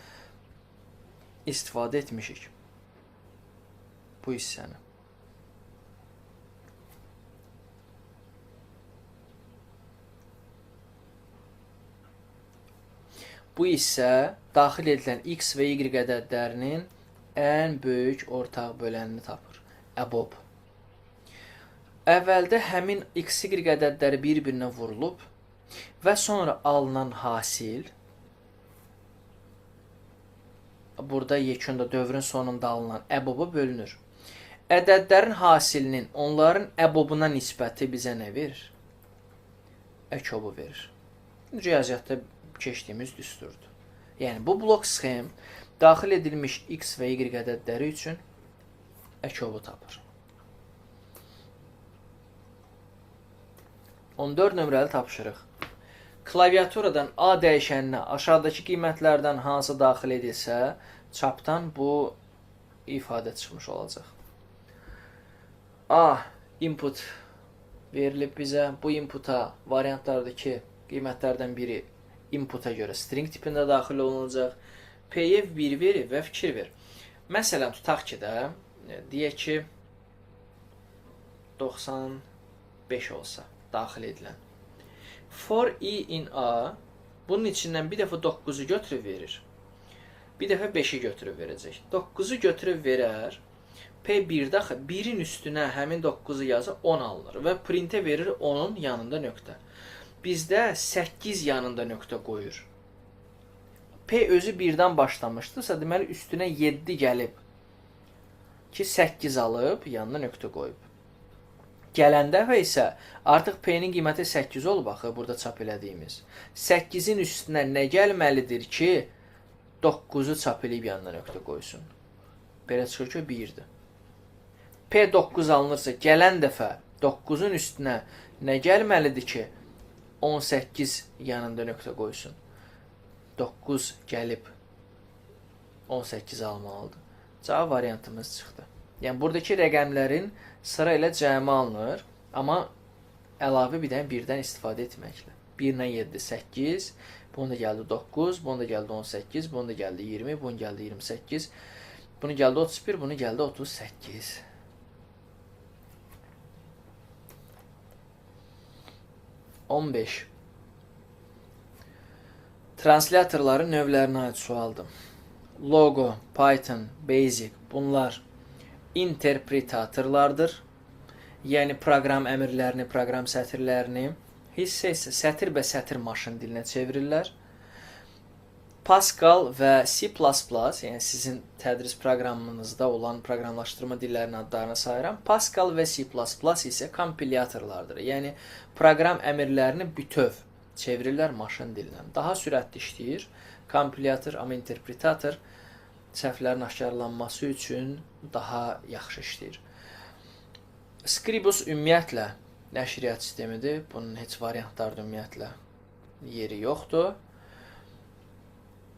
Speaker 1: istifadə etmişik. Bu hissəni. Bu hissə daxil edilən x və y ədədlərinin ən böyük ortaq bölənini tapır. EBOB. Əvvəldə həmin x, y ədədləri bir-birinə vurulub və sonra alınan hasil, burada yekunda dövrün sonunda alınan EBOB-a bölünür. Ədədlərin hasilinin onların EBOB-una nisbəti bizə nə verir? EKOB-u verir. Riyaziyyatda keçdiyimiz düsturdur. Yəni, bu blok sxem daxil edilmiş x və y ədədləri üçün EKOB-u tapır. 14 nömrəli tapşırıq. Klaviaturadan A dəyişəninə aşağıdakı qiymətlərdən hansı daxil edilsə, çapdan bu ifadə çıxmış olacaq. A input verilib bizə. Bu inputa variantlardakı qiymətlərdən biri inputa görə string tipində daxil olunacaq. P-yə 1 verir və fikir ver. Məsələn, tutaq ki də, deyək ki, 95 olsa daxil edilən. For i in A bunun içindən bir dəfə 9-u götürüb verir. Bir dəfə 5-i götürüb verəcək. 9-u götürüb verər. P1-də 1-in üstünə həmin 9-u yazı 10 alınır və printə verir 10-un yanında nöqtə. Bizdə 8 yanında nöqtə qoyur. P özü 1-dən başlamışdırsa, deməli üstünə 7 gəlib ki, 8 alıb, yanına nöqtə qoyub. Gələn dəfə isə artıq P-nin qiyməti 8 olub, axı, burada çap elədiyimiz. 8-in üstünə nə gəlməlidir ki, 9-u çap eləyib yanına nöqtə qoysun? Belə çıxır ki, 1-dir. P9 alınırsa, gələn dəfə 9-un üstünə nə gəlməlidir ki, 18 yanında nöqtə qoysun? 9 gəlib 18 almalıdır. Cavab variantımız çıxdı. Yəni, buradakı rəqəmlərin sıra ilə cəmi alınır, amma əlavə bir dənə birdən istifadə etməklə. 1 ilə 7, 8, bunu da gəldi 9, bunu da gəldi 18, bunu da gəldi 20, bunu gəldi 28, bunu gəldi 31, bunu gəldi 38. On 15. Translatorların növlərinə aid sualdır. Logo, Python, Basic bunlar interpretatorlardır. Yəni proqram əmrlərini, proqram sətirlərini. Hissə isə sətir və sətir maşın dilinə çevirirlər. Pascal və C++, yəni sizin tədris proqramınızda olan proqramlaşdırma dillərinin adlarını sayıram. Pascal və C++ isə kompilyatorlardır. Yəni proqram əmrlərini bütöv çevirirlər maşın dilinə. Daha sürətli işləyir kompilyator, amma interpretator səhvlərin aşkarlanması üçün daha yaxşı işləyir. Scribus ümumiyyətlə nəşriyyat sistemidir. Bunun heç variantlarda ümumiyyətlə yeri yoxdur.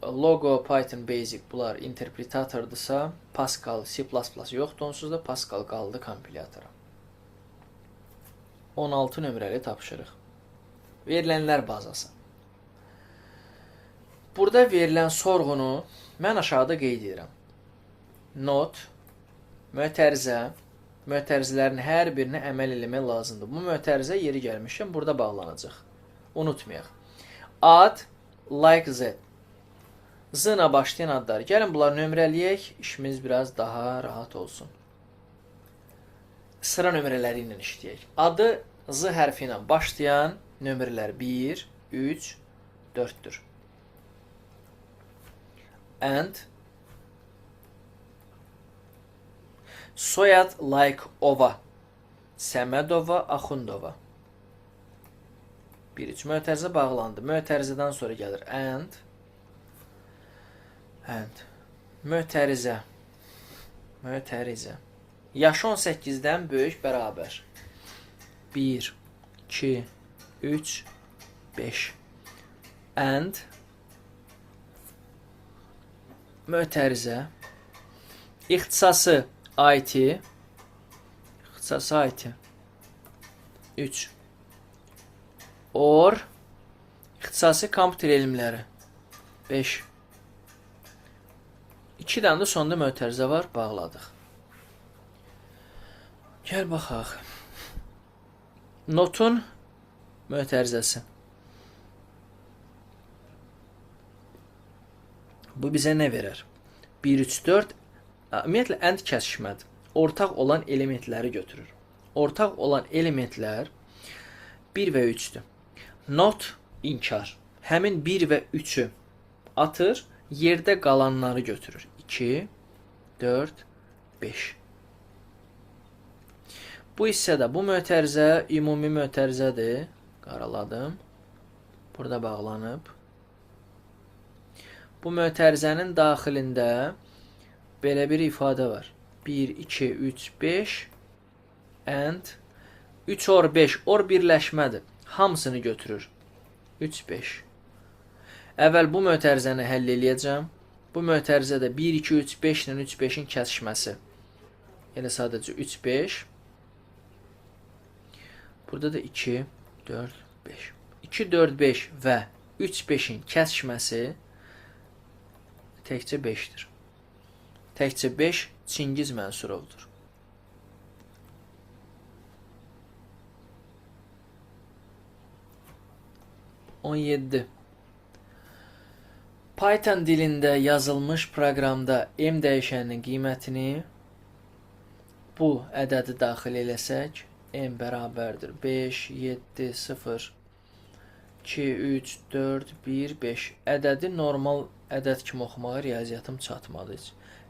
Speaker 1: Logo, Python, Basic bunlar interpretatordursa, Pascal, C++ yoxdur, onsuz da Pascal qaldı kompilyatora. 16 nömrəli tapşırıq. Verilənlər bazası. Burada verilən sorğunu mən aşağıda qeyd edirəm. Not, mötərizə, mötərizələrin hər birinə əməl eləmək lazımdır. Bu mötərizə yeri gəlmişkən burada bağlanacaq. Unutmayaq. Ad, like Z. Z-la başlayan adlar. Gəlin bunları nömrələyək, işimiz biraz daha rahat olsun. Sıra nömrələri ilə işləyək. Adı Z hərfi ilə başlayan nömrələr 1, 3, 4-dür. And soyad like ova, Səmədova, Axundova. 1-3 mötərizə bağlandı. Mötərizədən sonra gəlir and mötərizə. Yaşı 18-dən böyük bərabər. 1, 2, 3, 5. And mötərizə. İxtisası IT. 3. Or ixtisası kompüter elmləri. 5. 2 dənə də sonda mötərizə var, bağladıq. Gəl baxaq. Notun mötərizəsi. Bu bizə nə verər? 1, 3, 4. Ümumiyyətlə, and kəsişmədir. Ortaq olan elementləri götürür. Ortaq olan elementlər 1 və 3-dür. Not, inkar. Həmin 1 və 3-ü atır, yerdə qalanları götürür. 2, 4, 5. Bu hissədə bu mötərizə ümumi mötərizədir. Qaraladım. Burada bağlanıb. Bu mötərizənin daxilində belə bir ifadə var. 1, 2, 3, 5 and 3 or 5. Or birləşmədir. Hamısını götürür. 3, 5. Əvvəl bu mötərizəni həll eləyəcəm. Bu mötərizədə 1, 2, 3, 5 ilə 3, 5-in kəsişməsi. Yəni sadəcə 3, 5. Burada da 2, 4, 5. 2, 4, 5 və 3, 5-in kəsişməsi təkcə 5-dir. Təkcə 5 Çingiz Mənsurovdur. Python dilində yazılmış proqramda m dəyişəninin qiymətini bu ədədi daxil eləsək, m bərabərdir 5, 7, 0, 2, 3, 4, 1, 5. Ədədi normal ədəd kimi oxumağa riyaziyyatım çatmadı heç.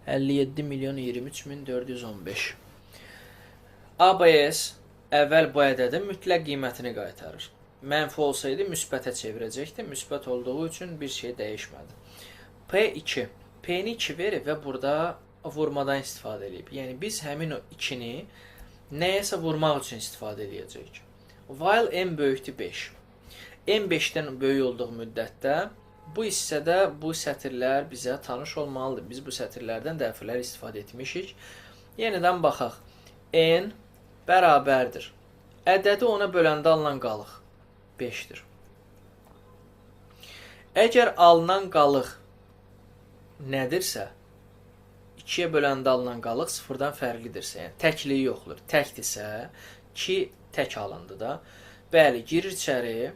Speaker 1: 57.023.415. ABS əvvəl bu ədədin mütləq qiymətini qaytarır. Mənfi olsaydı müsbətə çevirəcəkdi. Müsbət olduğu üçün bir şey dəyişmədi. P2. P-ni 2 verib və burada vurmadan istifadə edib. Yəni biz həmin o 2-ni nəyəsə vurmaq üçün istifadə edəcəyik. While m böyükdür 5. M 5-dən böyük olduğu müddətdə bu hissədə bu sətirlər bizə tanış olmalıdır. Biz bu sətirlərdən dəfələr istifadə etmişik. Yenidən baxaq. N bərabərdir. Ədədi ona böləndə alınan qalıq 5-dir. Əgər alınan qalıq nədirsə, 2-yə böləndə alınan qalıq 0-dan fərqlidirsə, yəni təkliyi yoxdur. Təkdirsə, 2 tək alındı da. Bəli, girir içəri,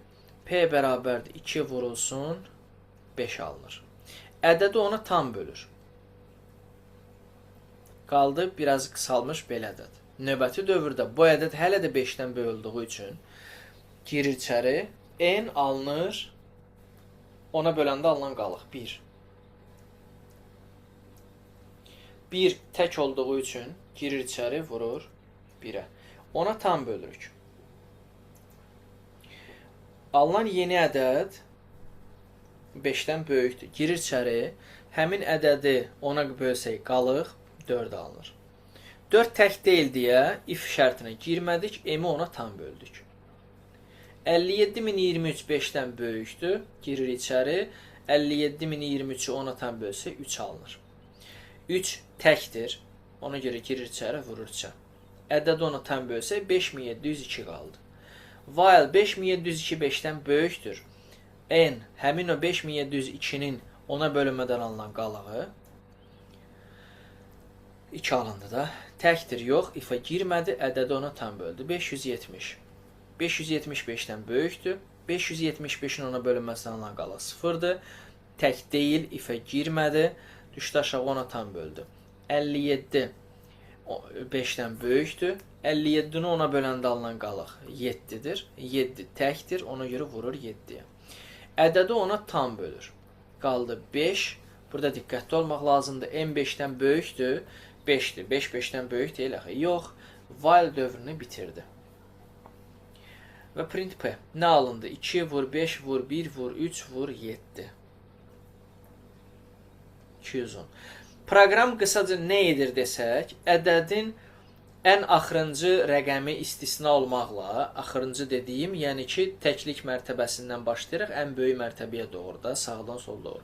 Speaker 1: P bərabərdir 2 vurulsun, 5 alınır. Ədədi ona tam bölür. Qaldı biraz qısalmış belə ədəd. Növbəti dövrdə bu ədəd hələ də 5-dən bölüldüyü üçün girir içəri, n alınır, ona böləndə alınan qalıq 1. 1 tək olduğu üçün girir içəri, vurur 1-ə. Ona tam bölürük. Alınan yeni ədəd 5-dən böyükdür. Girir içəri, həmin ədədi ona bölsək qalıq 4 alınır. 4 tək deyil deyə if şərtinə girmədik, m-i ona tam böldük. 57.023 5-dən böyükdür, girir içəri, 57.023-ü 10-a tam bölsə 3 alınır. 3 təkdir. Ona görə girir içəri, vurur içə. Ədədi 10-a tam bölsə 5702 qaldı. While 5702 5-dən böyükdür. N həmin o 5702-nin 10-a bölünmədən alınan qalığı 2 alındı da. Təkdir yox, if-ə girmədi, ədədi 10-a tam böldü. 570. 575-dən böyükdür. 575-in 10-a bölünməsindən alınan qalıq 0-dır. Tək deyil, if-ə girmədi. Düşdü aşağı 10-a tam böldü. 57 5-dən böyükdür. 57-ni 10-a böləndə alınan qalıq 7-dir. 7 təkdir, ona görə vurur 7-yə. Ədədi 10-a tam bölür. Qaldı 5. Burada diqqətli olmaq lazımdır. N 5-dən böyükdür. 5-dir. 5 5-dən böyük deyil axı. Yox, while dövrünü bitirdi. Və print P. Nə alındı? 2 vur 5 vur 1 vur 3 vur 7. 210. Proqram qısaca nə edir desək, ədədin ən axırıncı rəqəmi istisna olmaqla, axırıncı dediyim, yəni ki, təklik mərtəbəsindən başlayaraq ən böyük mərtəbəyə doğru da, sağdan sola doğru.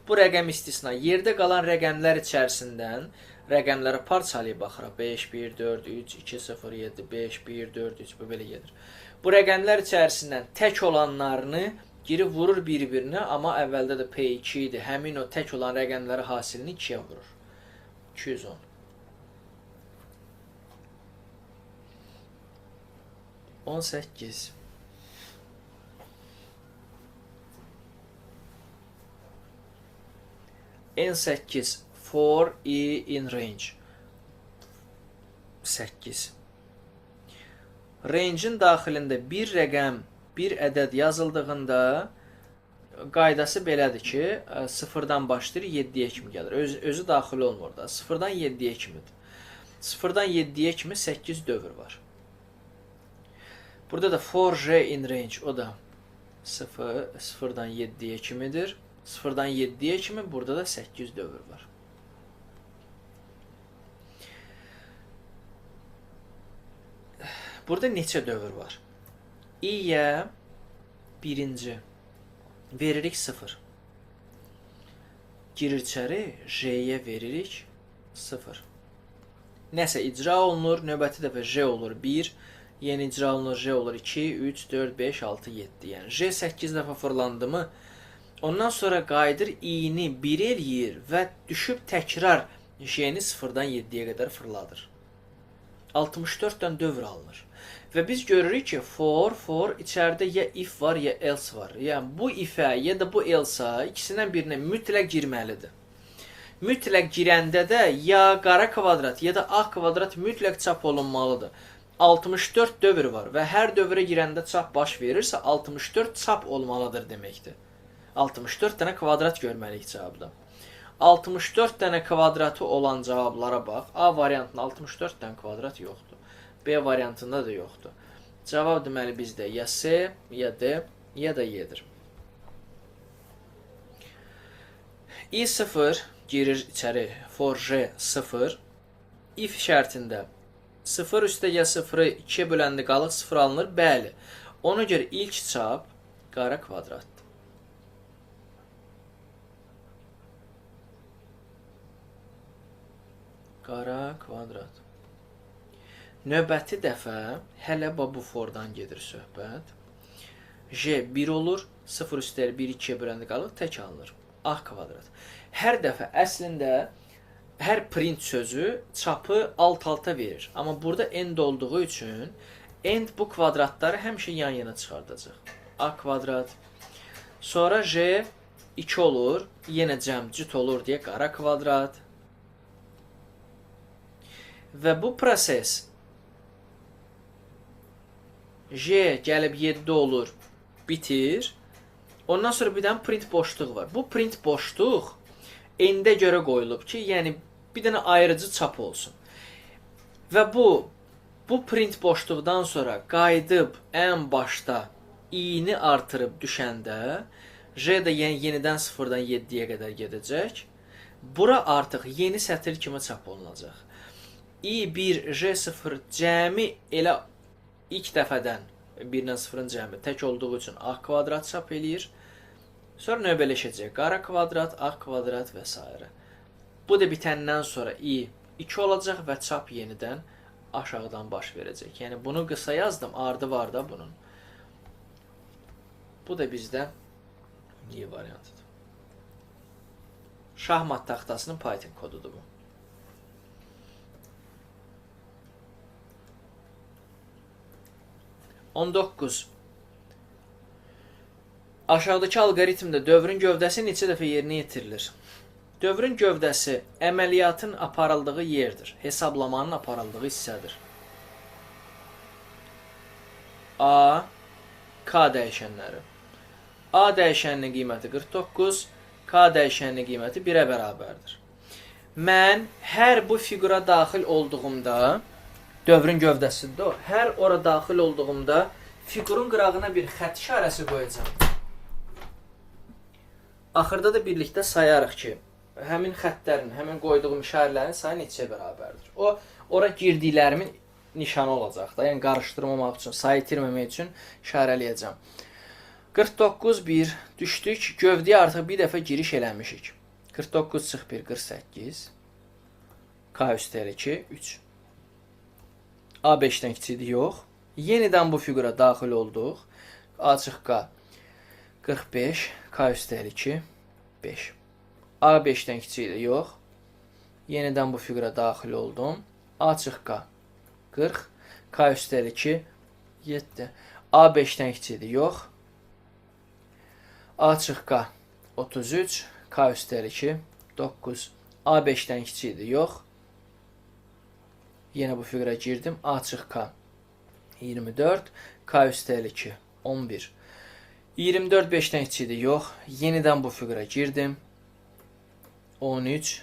Speaker 1: Bu rəqəm istisna. Yerdə qalan rəqəmlər içərisindən rəqəmlərə parçalayıb baxıraq. 5, 1, 4, 3, 2, 0, 7, 5, 1, 4, 3, bu belə gedir. Bu rəqəmlər içərisindən tək olanlarını girib vurur bir-birinə, amma əvvəldə də P2 idi. Həmin o tək olan rəqəmləri hasilini 2-yə vurur. 210. N8 for E in range 8. Range'in daxilində bir rəqəm, bir ədəd yazıldığında qaydası belədir ki, 0-dan başlayır, 7-yə kimi gəlir. Özü daxil olmur da. 0-dan 7-yə kimidir. 0-dan 7-yə kimi 8 dövr var. Burada da for J in range, o da 0-dan 7-yə kimidir. 0-dan 7-yə kimi burada da 8 dövr var. Burada neçə dövr var? İ-yə birinci veririk 0. Girir içəri, J-yə veririk 0. Nəsə icra olunur, növbəti dəfə J olur 1, yeni icra olunur J olur 2, 3, 4, 5, 6, 7. Yəni J 8 dəfə fırlandı mı, ondan sonra qayıdır i-ni 1 eləyir və düşüb təkrar J-ni 0-dan 7-yə qədər fırladır. 64-dən dövr alınır. Və biz görürük ki, for içəridə ya if var, ya else var. Yəni bu if-ə, ya da bu else-a ikisindən birinə mütləq girməlidir. Mütləq girəndə də ya qara kvadrat, ya da ağ kvadrat mütləq çap olunmalıdır. 64 dövr var və hər dövrə girəndə çap baş verirsə, 64 çap olmalıdır deməkdir. 64 dənə kvadrat görməliyik cavabda. 64 dənə kvadratı olan cavablara bax. A variantında 64 dənə kvadrat yoxdur. B variantında da yoxdur. Cavab deməli bizdə ya C, ya D, ya da Y-dir. I0 girir içəri, for J 0. If şərtində 0 üstə ya 0-ı 2-yə böləndə qalıq 0 alınır. Bəli. Ona görə ilk çap qara kvadratdır. Qara kvadrat. Növbəti dəfə hələ bu fordan gedir söhbət. J 1 olur, 0 üstəli 1 2-yə böləndə qalıq tək alınır. Ağ kvadrat. Hər dəfə əslində hər print sözü çapı alt-alta verir. Amma burada end olduğu üçün end bu kvadratları həmişə yan-yana çıxardacaq. A kvadrat. Sonra J 2 olur, yenə cəmcüt olur deyə qara kvadrat. Və bu proses J gəlib 7 olur, bitir. Ondan sonra bir dənə print boşluq var. Bu print boşluq endə görə qoyulub ki, yəni bir dənə ayırıcı çap olsun. Və bu print boşluqdan sonra qayıdıb ən başda i-ni artırıb düşəndə J də yenidən 0-dan 7-yə qədər gedəcək. Bura artıq yeni sətir kimi çap olunacaq. I1, J0 cəmi elə ilk dəfədən 1-dən 0-ın cəmi tək olduğu üçün A kvadrat çap eləyir. Sonra növbələşəcək. Qara kvadrat, ağ kvadrat və s. Bu da bitəndən sonra i 2 olacaq və çap yenidən aşağıdan baş verəcək. Yəni bunu qısa yazdım, ardı var da bunun. Bu da bizdə i variantıdır. Şahmat taxtasının Python kodudur bu. On 9. Aşağıdakı alqoritmdə dövrün gövdəsi neçə dəfə yerinə yetirilir? Dövrün gövdəsi əməliyyatın aparıldığı yerdir. Hesablamanın aparıldığı hissədir. A, K dəyişənləri. A dəyişəninin qiyməti 49, K dəyişəninin qiyməti 1-ə bərabərdir. Mən hər bu fiqura daxil olduğumda, dövrün gövdəsində o, hər ora daxil olduğumda fiqurun qırağına bir xətt işarəsi qoyacağım. Axırda da birlikdə sayarıq ki, həmin xəttlərin, həmin qoyduğum işarələrin sayı neçəyə bərabərdir. O, ora girdiklərimin nişanı olacaq da, yəni qarışdırmamaq üçün, sayı itirməmək üçün işarələyəcəm. 49, 1, düşdük, gövdəyə artıq bir dəfə giriş eləmişik. 49 çıx 1, 48, K üstəlik 2, 3. A 5-dən kiçikdir, yox. Yenidən bu fiqura daxil olduq. A çıx K 45, K üstəlik 2, 5. A 5-dən kiçikdir, yox. Yenidən bu fiqura daxil oldum. A çıx K 40, K üstəlik 2, 7. A 5-dən kiçikdir, yox. A çıx K 33, K üstəlik 2, 9. A 5-dən kiçikdir, yox. Yenə bu fiqura girdim. A çıx K 24, K üstəlik 2, 11. 24 5-dən kiçikdir, yox. Yenidən bu fiqura girdim. 13,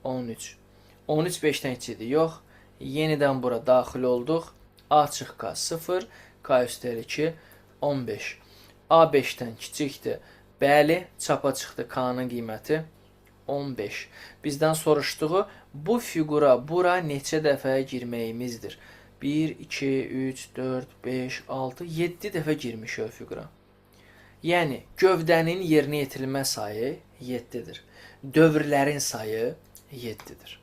Speaker 1: 13. 13 5-dən kiçikdir, yox. Yenidən bura daxil olduq. A çıx K 0, K üstəlik 2, 15. A 5-dən kiçikdir. Bəli, çapa çıxdı K-nın qiyməti 15. Bizdən soruşduğu bu fiqura bura neçə dəfə girməyimizdir. 1, 2, 3, 4, 5, 6, 7 dəfə girmişik o fiqura. Yəni, gövdənin yerinə yetirilmə sayı 7-dir. Dövrlərin sayı 7-dir.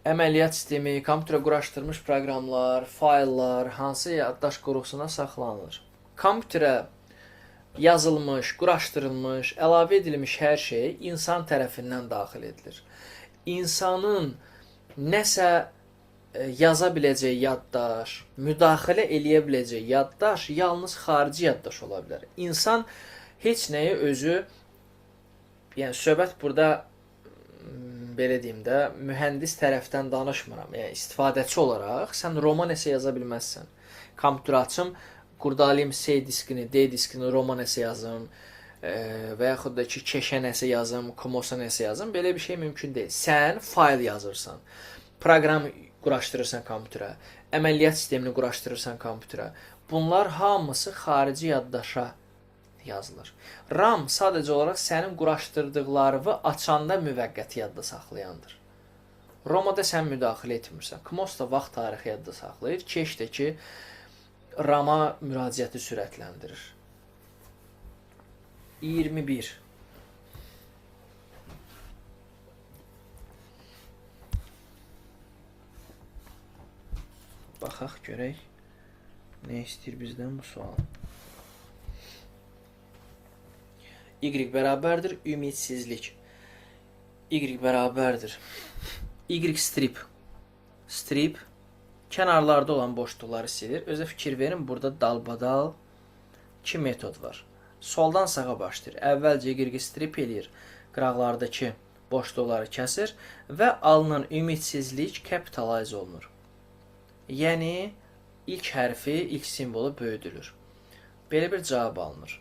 Speaker 1: Əməliyyat sistemi, kompüterə quraşdırılmış proqramlar, fayllar hansı yaddaş qurğusuna saxlanılır? Kompüterə yazılmış, quraşdırılmış, əlavə edilmiş hər şey insan tərəfindən daxil edilir. İnsanın nəsə yaza biləcəyi yaddaş, müdaxilə eləyə biləcəyi yaddaş yalnız xarici yaddaş ola bilər. İnsan heç nəyi özü, yəni söhbət burada belə deyim də, mühəndis tərəfdən danışmıram. Yəni istifadəçi olaraq sən roman esə yaza bilməzsən. Kompüter açım, qurdalayım C diskini, D diskini, roman esə yazım və yaxud da ki, keşə nəsə yazım, komosa nəsə yazım. Belə bir şey mümkün deyil. Sən fayl yazırsan, proqram quraşdırırsan kompüterə, əməliyyat sistemini quraşdırırsan kompüterə. Bunlar hamısı xarici yaddaşa yazılır. RAM sadəcə olaraq sənin quraşdırdıqlarını açanda müvəqqəti yadda saxlayandır. ROM-a da sən müdaxilə etmirsən. KMOS da vaxt tarixi yadda saxlayır. Keş də ki, RAM-a müraciəti sürətləndirir. 21. Baxaq, görək. Nə istəyir bizdən bu sual? Y bərabərdir, ümidsizlik. Y bərabərdir. Y strip. Strip kənarlarda olan boşluqları silir. Özə fikir verin, burada dalbadal 2 metod var. Soldan sağa başlayır. Əvvəlcə Y strip eləyir. Qıraqlardakı boşluqları kəsir və alınan ümidsizlik capitalize olunur. Yəni, ilk hərfi, ilk simvolu böyüdülür. Belə bir cavab alınır.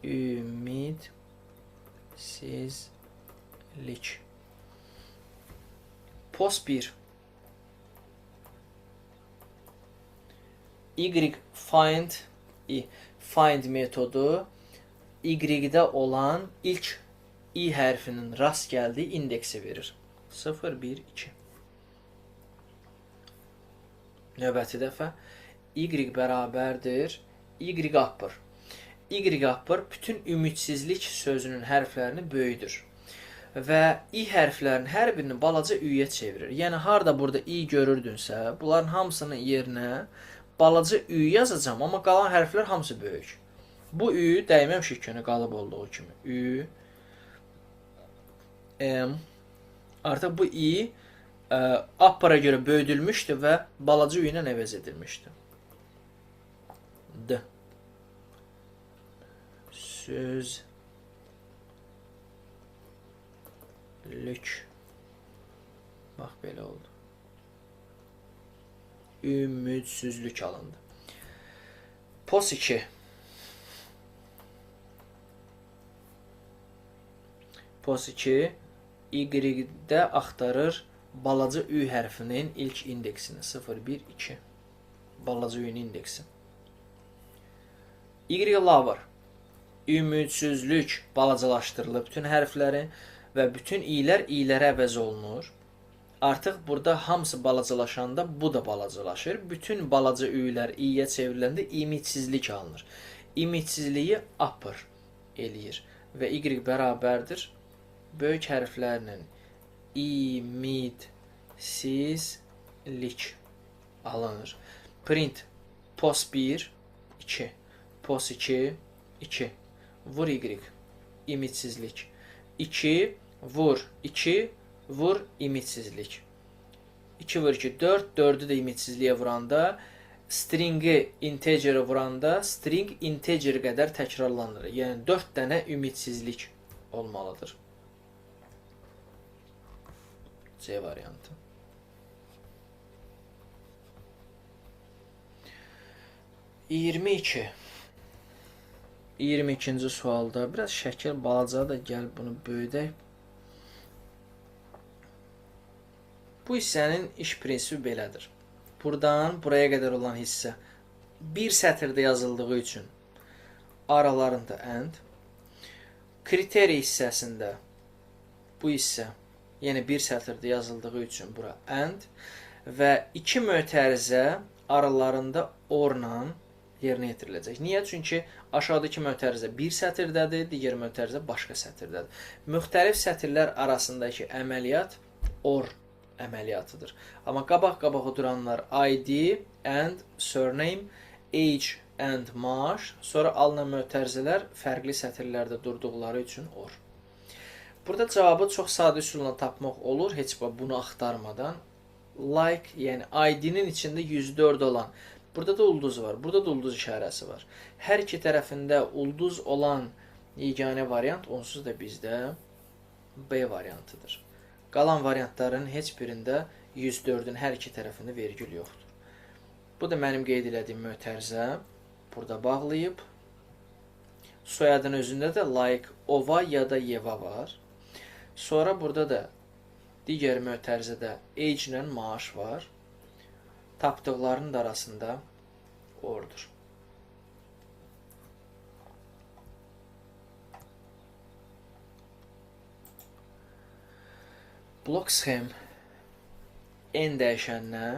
Speaker 1: Ümidsizlik. Post 1. Y find metodu Y-də olan ilk I hərfinin rast gəldiyi indeksi verir. 0, 1, 2. Növbəti dəfə y bərabərdir y upper. Y upper bütün ümidsizlik sözünün hərflərini böyüdür. Və i hərflərinin hər birini balaca üyə çevirir. Yəni, harada burada i görürdünsə, bunların hamısının yerinə balaca ü yazacağım, amma qalan hərflər hamısı böyük. Bu ü dəyməmişik ki, qalıb olduğu kimi. Ü, m, artıq bu i upper'a görə böyüdülmüşdü və balaca ü ilə əvəz edilmişdi. D. Sözlük. Bax, belə oldu. Ümidsizlik alındı. POS 2. POS 2 Y-də axtarır balaca ü hərfinin ilk indeksini. 0, 1, 2. Balaca ü-nin indeksi. Y lower. Ümidsizlik balacalaşdırılıb bütün hərfləri və bütün i'lər i'lərə əvəz olunur. Artıq burada hamısı balacalaşanda bu da balacalaşır. Bütün balaca ü'lər i'yə çevriləndə ümidsizlik alınır. Ümidsizliyi upper eləyir və y bərabərdir böyük hərflərlə ümidsizlik alınır. Print POS 1, 2, POS 2, 2. Vur y, ümidsizlik. 2, vur 2, vur ümidsizlik. 2 vur 2, 4, 4'ü də ümidsizliyə vuranda, stringi integerə vuranda, string integer qədər təkrarlanır. Yəni 4 dənə ümidsizlik olmalıdır. C variantı. 22. 22-ci sualda biraz şəkil balaca da gəl bunu böyüdək. Bu hissənin iş prinsipi belədir. Buradan buraya qədər olan hissə bir sətirdə yazıldığı üçün aralarında and. Kriteri hissəsində bu hissə yəni bir sətirdə yazıldığı üçün bura and və iki mötərizə aralarında orla yerinə yetiriləcək. Niyə? Çünki aşağıdakı mötərizə bir sətirdədir, digər mötərizə başqa sətirdədir. Müxtəlif sətirlər arasındakı əməliyyat or əməliyyatıdır. Amma qabaq-qabağı duranlar ID and surname, age and maaş, sonra alınan mötərizələr fərqli sətirlərdə durduqları üçün or. Burada cavabı çox sadə üsulla tapmaq olur, heç bunu axtarmadan. Like, yəni ID-nin içində 104 olan, burada da ulduz var, burada da ulduz işarəsi var. Hər iki tərəfində ulduz olan yeganə variant onsuz da bizdə B variantıdır. Qalan variantların heç birində 104-ün hər iki tərəfində vergül yoxdur. Bu da mənim qeyd elədiyim mötərizə. Burada bağlayıb. Soyadın özündə də like ova ya da yeva var. Sonra burada da digər mötərizədə age ilə maaş var. Tapdıqlarının da arasında ordur. Blok sxem n dəyişəninə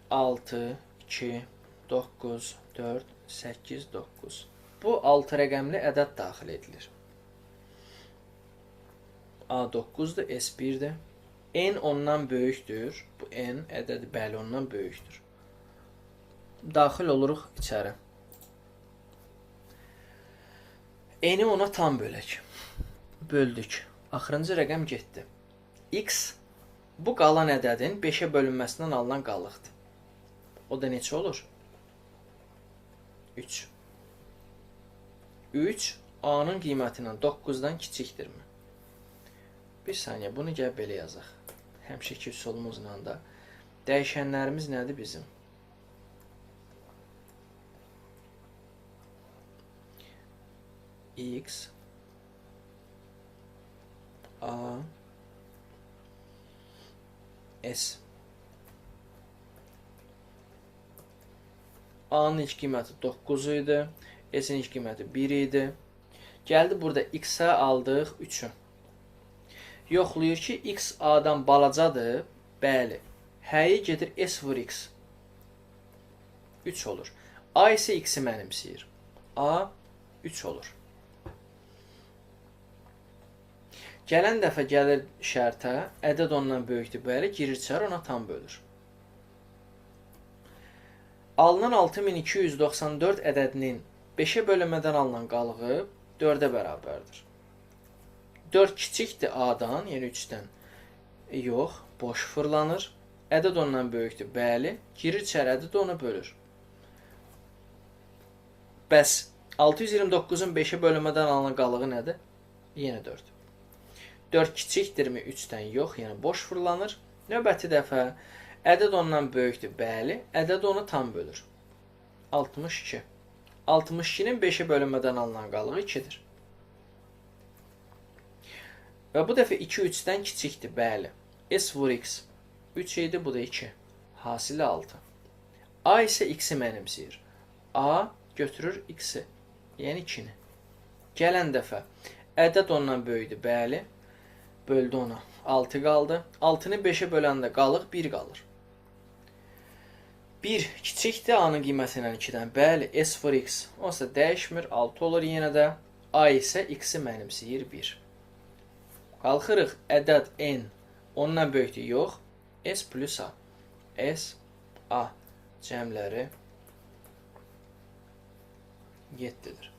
Speaker 1: 6, 2, 9, 4, 8, 9. Bu 6 rəqəmli ədəd daxil edilir. A9-dur, S1-dir. N ondan böyükdür. Bu n ədədi bəli ondan böyükdür. Daxil oluruq içəri. N-i ona tam bölək. Böldük. Axırıncı rəqəm getdi. X bu qalan ədədin 5-ə bölünməsindən alınan qalıqdır. O da neçə olur? 3. 3 A-nın qiymətindən 9-dan kiçikdirmi? Bir saniyə, bunu gəl belə yazaq. Həmişəki üsulumuzla da. Dəyişənlərimiz nədir bizim? X A S. A-nın ilk qiyməti 9 idi. S-in ilk qiyməti 1 idi. Gəldi burada X-a aldıq 3-ü. Yoxlayır ki, X A-dan balacadır. Bəli. H-yi gedir S vur X. 3 olur. A isə x-i mənimsəyir. A 3 olur. Gələn dəfə gəlir şərtə, ədəd ondan böyükdür, bəli, girir içəri, ona tam bölür. Alınan 6294 ədədinin 5-ə bölünmədən alınan qalığı 4-ə bərabərdir. 4 kiçikdir A-dan, yəni 3-dən. Yox, boş fırlanır. Ədəd ondan böyükdür, bəli, girir içəri, ədəd onu bölür. Bəs 629-un 5-ə bölünmədən alınan qalığı nədir? Yenə 4. 4 kiçikdirmi 3-dən? Yox, yəni boş fırlanır. Növbəti dəfə ədəd ondan böyükdür, bəli, ədəd onu tam bölür. 62. 62-nin 5-ə bölünmədən alınan qalığı 2-dir. Və bu dəfə 2 3-dən kiçikdir, bəli. S vur x 3 idi, bu da 2. Hasili 6. A isə x-i mənimsəyir. A götürür x-i, yəni 2-ni. Gələn dəfə ədəd ondan böyükdür, bəli. Böldü ona. 6 qaldı. 6-nı 5-ə böləndə qalıq 1 qalır. 1 kiçikdir A-nın qiyməti ilə 2-dən. Bəli, S vur x. Onsa dəyişmir. 6 olur yenə də. A isə x-i mənimsəyir 1. Qalxırıq. Ədəd n ondan böyükdür. Yox. S plus A. S, A cəmləri 7-dir.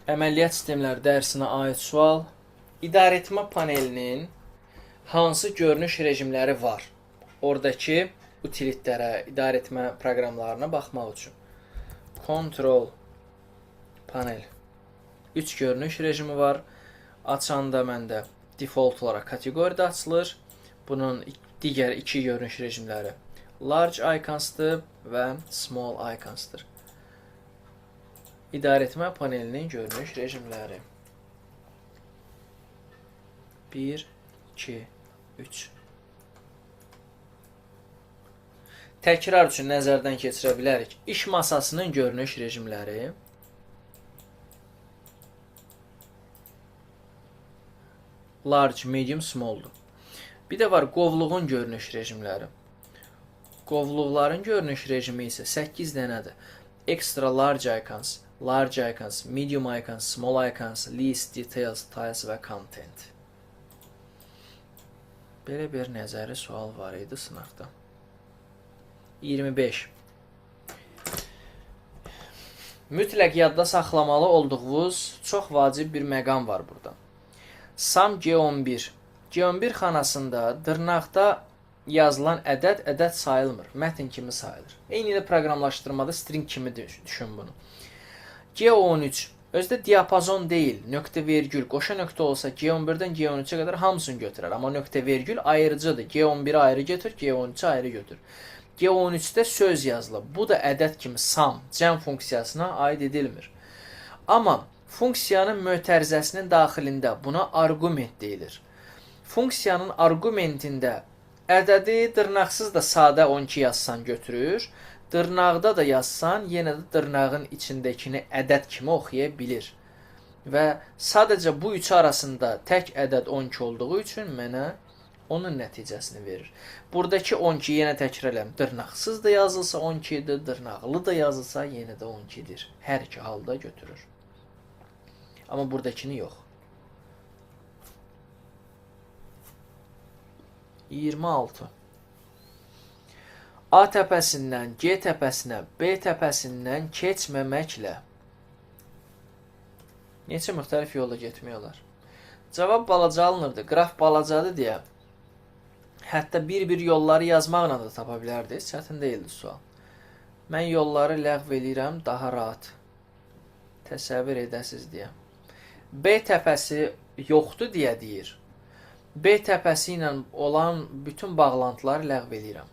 Speaker 1: Əməliyyat sistemləri dərsinə aid sual. İdarəetmə panelinin hansı görünüş rejimləri var? Oradakı utilitlərə, idarəetmə proqramlarına baxmaq üçün. Control panel 3 görünüş rejimi var. Açanda məndə default olaraq kateqoriyada açılır. Bunun digər 2 görünüş rejimləri large icons'dır və small icons'dır. İdarəetmə panelinin görünüş rejimləri. 1, 2, 3. Təkrar üçün nəzərdən keçirə bilərik. İş masasının görünüş rejimləri. Large, medium, small'dur. Bir də var qovluğun görünüş rejimləri. Qovluqların görünüş rejimi isə 8 dənədir. Extra large icons, large icons, medium icons, small icons, list, details, tiles və content. Belə bir nəzəri sual var idi sınaqda. 25. Mütləq yadda saxlamalı olduğunuz çox vacib bir məqam var burada. Sum G11. G11 xanasında dırnaqda yazılan ədəd sayılmır. Mətn kimi sayılır. Eyni də proqramlaşdırmada string kimi düşün bunu. G13 özdə diapazon deyil. Nöqtə vergül. Qoşa nöqtə olsa G11-dən G13-ə qədər hamısını götürər. Amma nöqtə vergül ayrıcıdır. G11-i ayrı götür, G13-ü ayrı götür. G13-də söz yazılır. Bu da ədəd kimi sum, cəm funksiyasına aid edilmir. Amma funksiyanın mötərizəsinin daxilində buna arqument deyilir. Funksiyanın arqumentində ədədi dırnaqsız da sadə 12 yazsan götürür. Dırnaqda da yazsan, yenə də dırnağın içindəkini ədəd kimi oxuya bilir. Və sadəcə bu üçü arasında tək ədəd 12 olduğu üçün mənə onun nəticəsini verir. Buradakı 12 yenə təkrarlayım. Dırnaqsız da yazılsa 12-dir, dırnaqlı da yazılsa yenə də 12-dir. Hər iki halda götürür. Amma buradakini yox. 26. A təpəsindən G təpəsinə, B təpəsindən keçməməklə neçə müxtəlif yolla getmək olar? Cavab balaca alınırdı. Qraf balacadır deyə hətta bir-bir yolları yazmaqla da tapa bilərdiniz. Çətin deyildi sual. Mən yolları ləğv eləyirəm daha rahat təsəvvür edəsiz deyə. B təpəsi yoxdur deyə deyir. B təpəsi ilə olan bütün bağlantıları ləğv eləyirəm.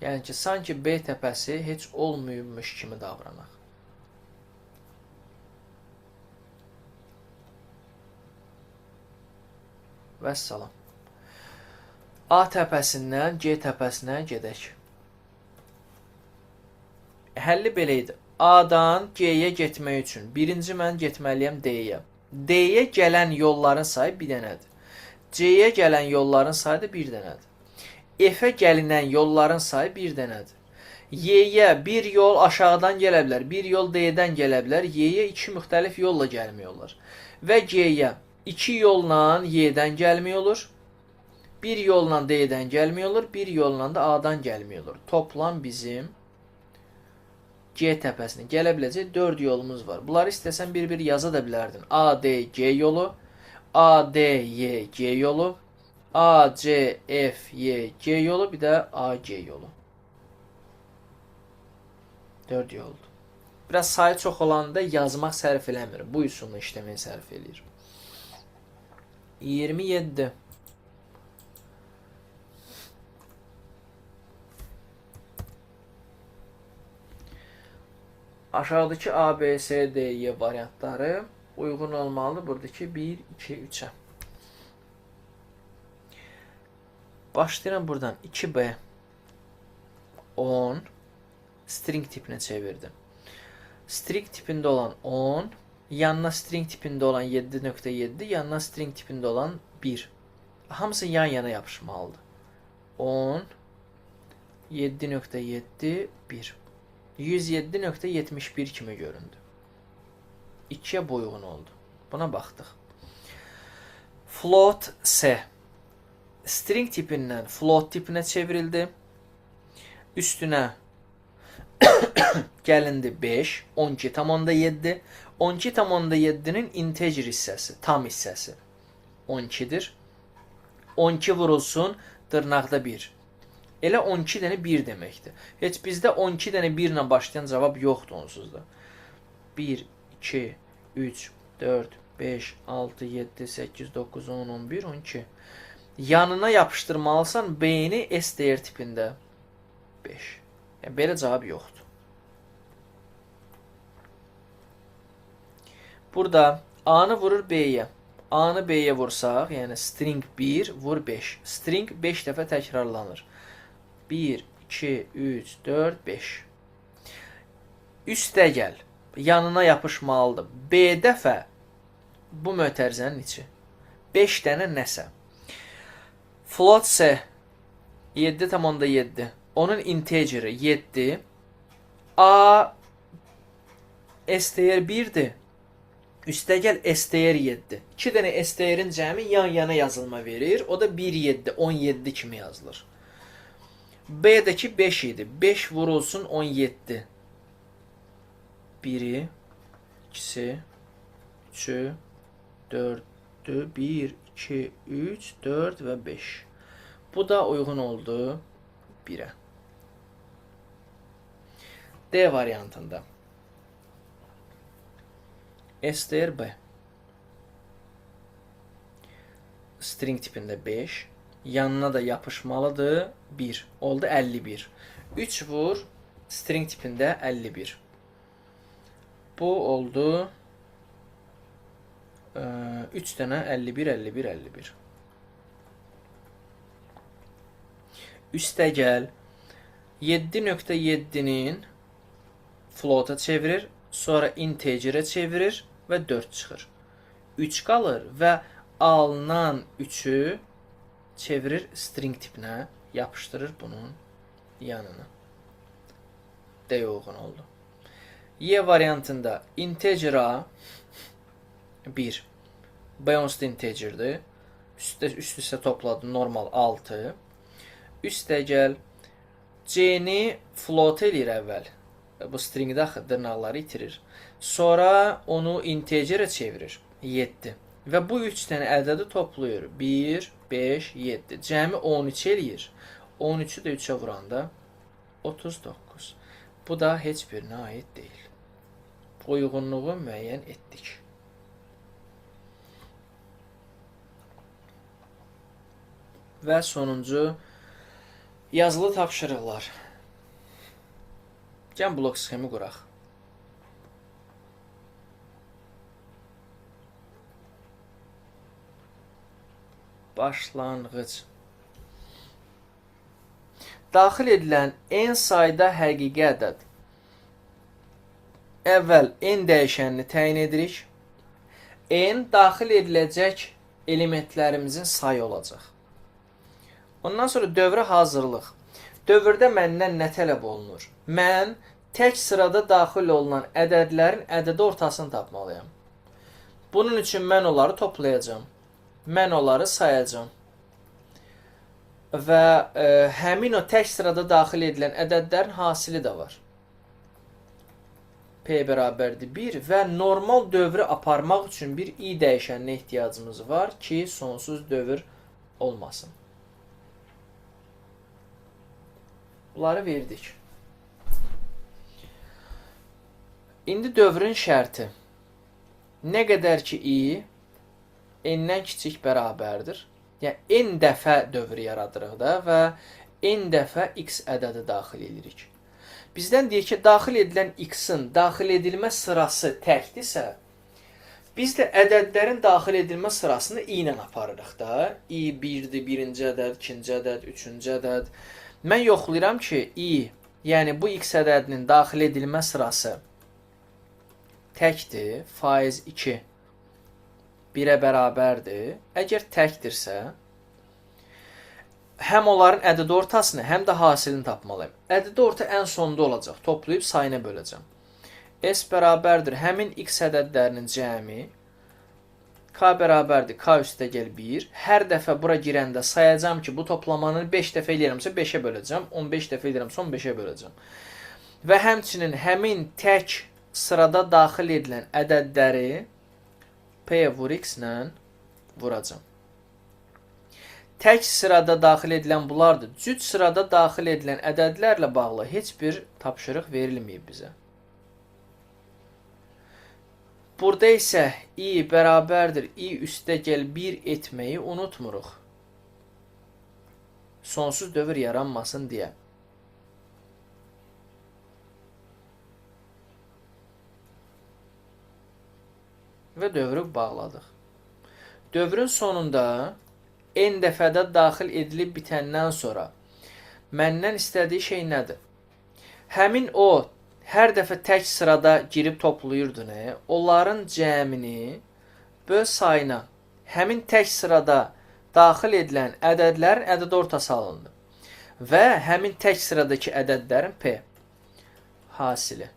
Speaker 1: Yəni ki, sanki B təpəsi heç olmaymış kimi davranaq. Vəssalam. A təpəsindən G təpəsinə gedək. Həlli belə idi. A-dan G-yə getmək üçün birinci mən getməliyəm D-yə. D-yə gələn yolların sayı bir dənədir. C-yə gələn yolların sayı da bir dənədir. F-ə gəlinən yolların sayı bir dənədir. Y-yə bir yol aşağıdan gələ bilər, bir yol D-dən gələ bilər. Y-yə iki müxtəlif yolla gəlmək olur. Və G-yə iki yolla Y-dən gəlmək olur. Bir yolla D-dən gəlmək olur, bir yolla da A-dan gəlmək olur. Toplam bizim G təpəsinə gələ biləcək 4 yolumuz var. Bunları istəsən bir-bir yaza da bilərdin. A, D, G yolu, A, D, Y, G yolu, A, C, F, Y, G yolu, bir də A, G yolu. 4 yoldur. Biraz sayı çox olanda yazmaq sərf eləmir. Bu üsulla işləməyi sərf eləyir. 27. Aşağıdakı A, B, C, D, Y variantları uyğun olmalıdır. Buradakı 1, 2, 3'ə. Başlayıram buradan. 2B 10 string tipinə çevirdim. String tipində olan 10, yanına string tipində olan 7.7, yanına string tipində olan 1. Hamısı yan-yana yapışmalıdır. 10 7.7 1. 107.71 kimi göründü. 2'yə uyğun oldu. Buna baxdıq. Float C. String tipindən float tipinə çevrildi. Üstünə gəlindi 5, 12,7. 12,7'nin integer hissəsi, tam hissəsi 12'dir. 12 vurulsun dırnaqda 1. Elə 12 dənə 1 deməkdir. Heç bizdə 12 dənə 1 ilə başlayan cavab yoxdur onsuz da. 1, 2, 3, 4, 5, 6, 7, 8, 9, 10, 11, 12. Yanına yapışdırmalısan B-ni S dəyər tipində 5. Yəni, belə cavab yoxdur. Burada A-nı vurur B-yə. A-nı B-yə vursaq, yəni string 1 vur 5. String 5 dəfə təkrarlanır. 1, 2, 3, 4, 5. Üstə gəl. Yanına yapışmalıdır. B dəfə bu mötərizənin içi. 5 dənə nəsə. Float C 7,7. Onun integeri 7. A S dəyər 1'dir. Üstə gəl S dəyər 7. 2 dənə S dəyərin cəmi yan-yana yazılma verir. O da 1, 7, 17 kimi yazılır. B'dəki 5 idi. 5 vurulsun 17. 1'i, 2'si, 3'ü, 4'ü, 1, 2, 3, 4 və 5. Bu da uyğun oldu 1'ə. D variantında. S dəyər B. String tipində 5. Yanına da yapışmalıdır 1. Oldu 51. 3 vur string tipində 51. Bu oldu 3 dənə 51, 51, 51. Üstə gəl. 7.7'nin float'a çevirir. Sonra integer'e çevirir və 4 çıxır. 3 qalır və alınan 3'ü çevirir string tipinə, yapışdırır bunun yanına. D uyğun oldu. Y variantında integer A 1. B onsuz da integerdir. Üst-üstə topladı normal 6. Üstə gəl. C-ni float eləyir əvvəl. Bu stringdə dırnaqları itirir. Sonra onu integerə çevirir. 7. Və bu 3 dənə ədədi toplayır. 1, 5, 7. Cəmi 13 eləyir. 13'ü də 3'ə vuranda 39. Bu da heç birinə aid deyil. Uyğunluğu müəyyən etdik. Və sonuncu yazılı tapşırıqlar. Gəlin blok sxemi quraq. Başlanğıc. Daxil edilən n sayda həqiqi ədəd əvvəl n dəyişənini təyin edirik. N daxil ediləcək elementlərimizin sayı olacaq. Ondan sonra dövrə hazırlıq. Dövrdə məndən nə tələb olunur? Mən tək sırada daxil olunan ədədlərin ədədi ortasını tapmalıyam. Bunun üçün mən onları toplayacağam. Mən onları sayacağam. Və həmin o tək sırada daxil edilən ədədlərin hasili də var. P bərabərdir 1 və normal dövrü aparmaq üçün bir i dəyişəninə ehtiyacımız var ki, sonsuz dövr olmasın. Bunları verdik. İndi dövrün şərti. Nə qədər ki i n-dən kiçik bərabərdir. Yəni n dəfə dövr yaradırıq da və n dəfə x ədədi daxil edirik. Bizdən deyir ki, daxil edilən x-in daxil edilmə sırası təkdirsə, biz də ədədlərin daxil edilmə sırasını i ilə aparırıq da. i 1-dir, birinci ədəd, ikinci ədəd, üçüncü ədəd. Mən yoxlayıram ki, i, yəni bu x ədədinin daxil edilmə sırası təkdir, faiz 2 1-ə bərabərdir. Əgər təkdirsə, həm onların ədədi ortasını, həm də hasilini tapmalıyım. Ədədi orta ən sonda olacaq. Toplayıb sayına böləcəm. S bərabərdir həmin x ədədlərinin cəmi. K bərabərdir K üstə gəl 1. Hər dəfə bura girəndə sayacağım ki, bu toplamanı 5 dəfə eləyirəmsə 5-ə böləcəm. 15 dəfə eləyirəmsə 15-ə böləcəm. Və həmçinin həmin tək sırada daxil edilən ədədləri P vur x ilə vuracam. Tək sırada daxil edilən bunlardır. Cüt sırada daxil edilən ədədlərlə bağlı heç bir tapşırıq verilməyib bizə. Burada isə i bərabərdir i üstə gəl 1 etməyi unutmuruq. Sonsuz dövr yaranmasın deyə. Və dövrü bağladıq. Dövrün sonunda n dəfədə daxil edilib bitəndən sonra məndən istədiyi şey nədir? Həmin o hər dəfə tək sırada girib toplayırdı nə? Onların cəmini böl sayına. Həmin tək sırada daxil edilən ədədlərin ədəd ortası alındı. Və həmin tək sıradakı ədədlərin P hasili.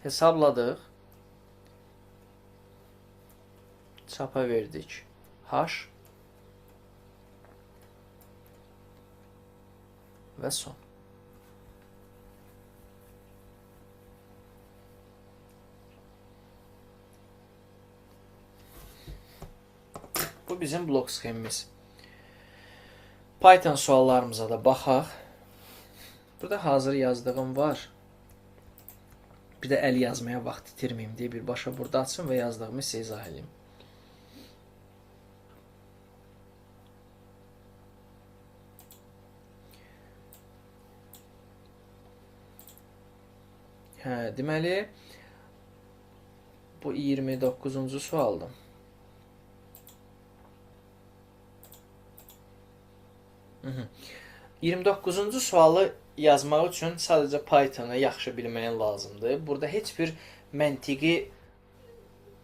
Speaker 1: Hesabladıq. Çapa verdik. H və son. Bu bizim blok sxemimiz. Python suallarımıza da baxaq. Burada hazır yazdığım var. Bir də əl yazmaya vaxt itirməyim deyə birbaşa burada açım və yazdığımı sizə izah edeyim. Deməli, bu 29-cu sualdır. Hı -hı. 29-cu sualı yazmaq üçün sadəcə Python-u yaxşı bilməyin lazımdır. Burada heç bir məntiqi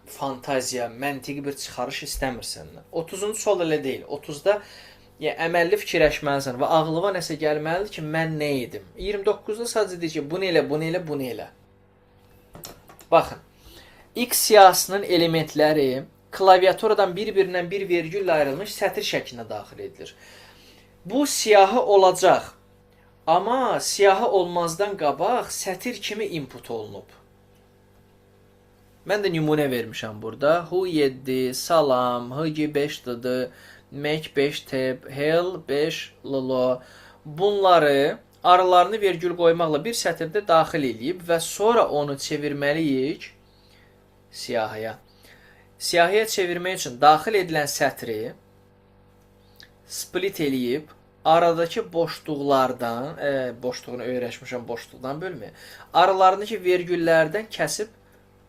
Speaker 1: fantaziya, məntiqi bir çıxarış istəmir səndən. 30-cu sual elə deyil. 30-da əməlli fikirləşməlisən və ağlıma nəsə gəlməlidir ki, mən nə edim? 29-da sadəcə deyir ki, bunu elə, bunu elə, bunu elə. Baxın, X siyahısının elementləri klaviaturadan bir-birindən bir vergüllə ayrılmış sətr şəklinə daxil edilir. Bu siyahı olacaq. Amma siyahı olmazdan qabaq sətir kimi input olunub. Mən də nümunə vermişəm burada. Hu 7, salam, hg 5-dır, make 5 tab, hell 5 lolo. Bunları aralarını vergül qoymaqla bir sətirdə daxil edib və sonra onu çevirməliyik siyahıya. Siyahıya çevirmək üçün daxil edilən sətri split eləyib aradakı boşluqlardan, boşluğunu öyrəşmişəm, boşluqdan bölməyə, aralarındakı vergüllərdən kəsib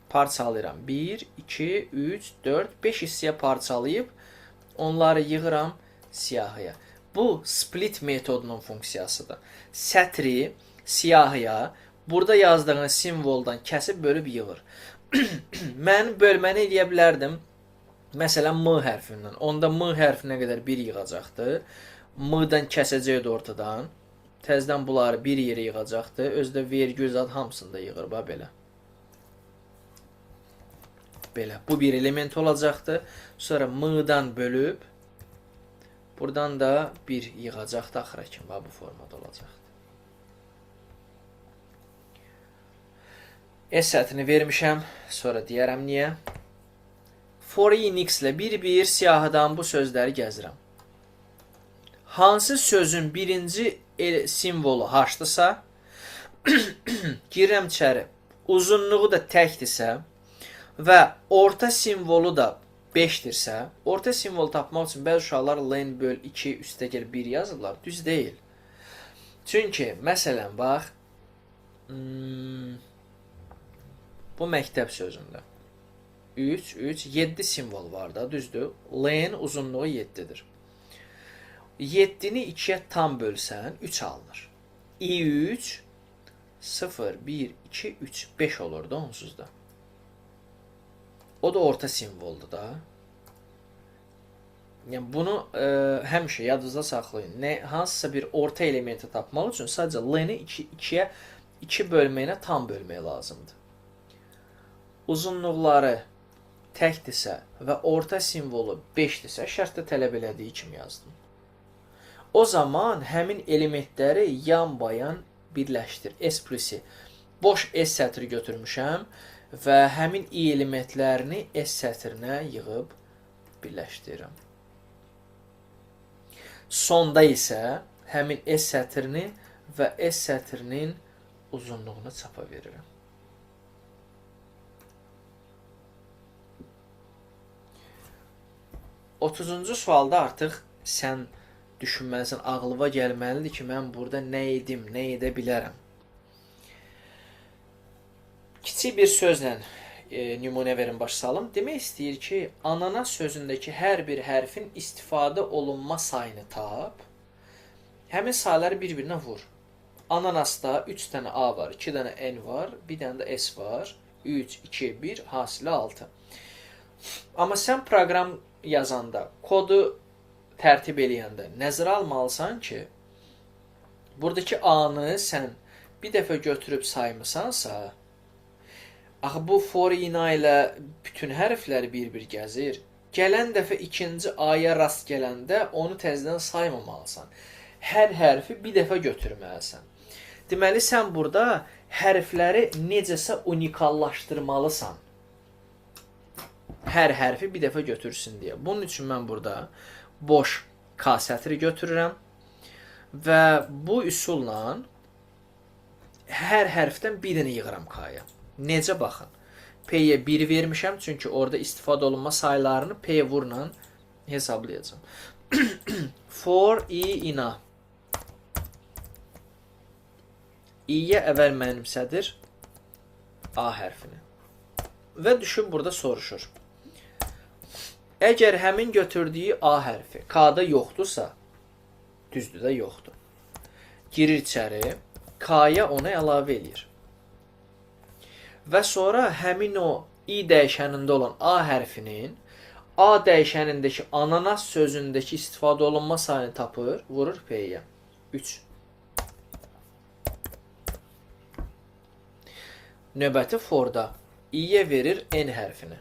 Speaker 1: parçalayıram. 1, 2, 3, 4, 5 hissəyə parçalayıb onları yığıram siyahıya. Bu split metodunun funksiyasıdır. Sətri siyahıya burada yazdığın simvoldan kəsib bölüb yığır. Mən bölməni eləyə bilərdim. Məsələn, M hərfindən. Onda M hərfinə qədər 1 yığacaqdı. M-dan kəsəcəkdi ortadan. Təzədən bunları bir yerə yığacaqdı. Özdə vergül zad hamısını da yığır. Belə. Belə. Bu bir element olacaqdı. Sonra M-dan bölüb buradan da 1 yığacaqdı. Axıra kimi bu formada olacaqdı. S sətrini vermişəm. Sonra deyərəm niyə. For Unix ilə bir-bir siyahıdan bu sözləri gəzirəm. Hansı sözün birinci simvolu H-dırsa, girirəm içəri. Uzunluğu da təkdirsə və orta simvolu da 5-dirsə, orta simvolu tapmaq üçün bəzi uşaqlar len böl 2 üstəgəl 1 yazırlar. Düz deyil. Çünki, məsələn, bax, bu məktəb sözündə 3, 3, 7 simvol var da, düzdür. Len uzunluğu 7-dir. 7-ni 2-yə tam bölsən 3 alınır. i3 0, 1, 2, 3, 5 olur da onsuz da. O da orta simvoldur da. Yəni bunu həmişə yadınızda saxlayın. Hansısa bir orta elementi tapmaq üçün sadəcə l-ni 2-yə 2 bölməyinə tam bölmək lazımdır. Uzunluqları təkdirsə və orta simvolu 5-dirsə, şərtdə tələb elədiyi kimi yazdım. O zaman həmin elementləri yan-bayan birləşdir. S plusi. Boş S sətri götürmüşəm və həmin i elementlərini S sətrinə yığıb birləşdirirəm. Sonda isə həmin S sətrini və S sətrinin uzunluğunu çapa verirəm. Otuzuncu sualda artıq sən düşünməlisən, ağlıva gəlməlidir ki, mən burada nə edim, nə edə bilərəm. Kiçik bir sözlə nümunə verin başlayalım. Demək istəyir ki, ananas sözündəki hər bir hərfin istifadə olunma sayını tap. Həmin sayları bir-birinə vur. Ananasda 3 dənə A var, 2 dənə N var, 1 dənə də S var. 3, 2, 1, hasilə 6. Amma sən proqram yazanda, kodu tərtib eləyəndə nəzərə almalısan ki, buradakı A-nı sən bir dəfə götürüb saymısansa, axı bu for ina ilə bütün hərfləri bir-bir gəzir. Gələn dəfə ikinci A-ya rast gələndə onu təzədən saymamalısan. Hər hərfi bir dəfə götürməlisən. Deməli, sən burada hərfləri necəsə unikallaşdırmalısan. Hər hərfi bir dəfə götürsün deyə. Bunun üçün mən burada boş K sətri götürürəm və bu üsulla hər hərfdən bir dənə yığıram K-ya. Necə baxın? P-yə 1 vermişəm, çünki orada istifadə olunma saylarını P vurla hesablayacağım. For i ina. i-yə əvvəl mənimsədir A hərfini. Və düşün, burada soruşur. Əgər həmin götürdüyü A hərfi K-da yoxdursa, düzdür də yoxdur. Girir içəri, K-ya onu əlavə edir. Və sonra həmin o i dəyişənində olan A hərfinin A dəyişənindəki ananas sözündəki istifadə olunma sayını tapır, vurur P-yə. 3. Növbəti forda i-yə verir N hərfini.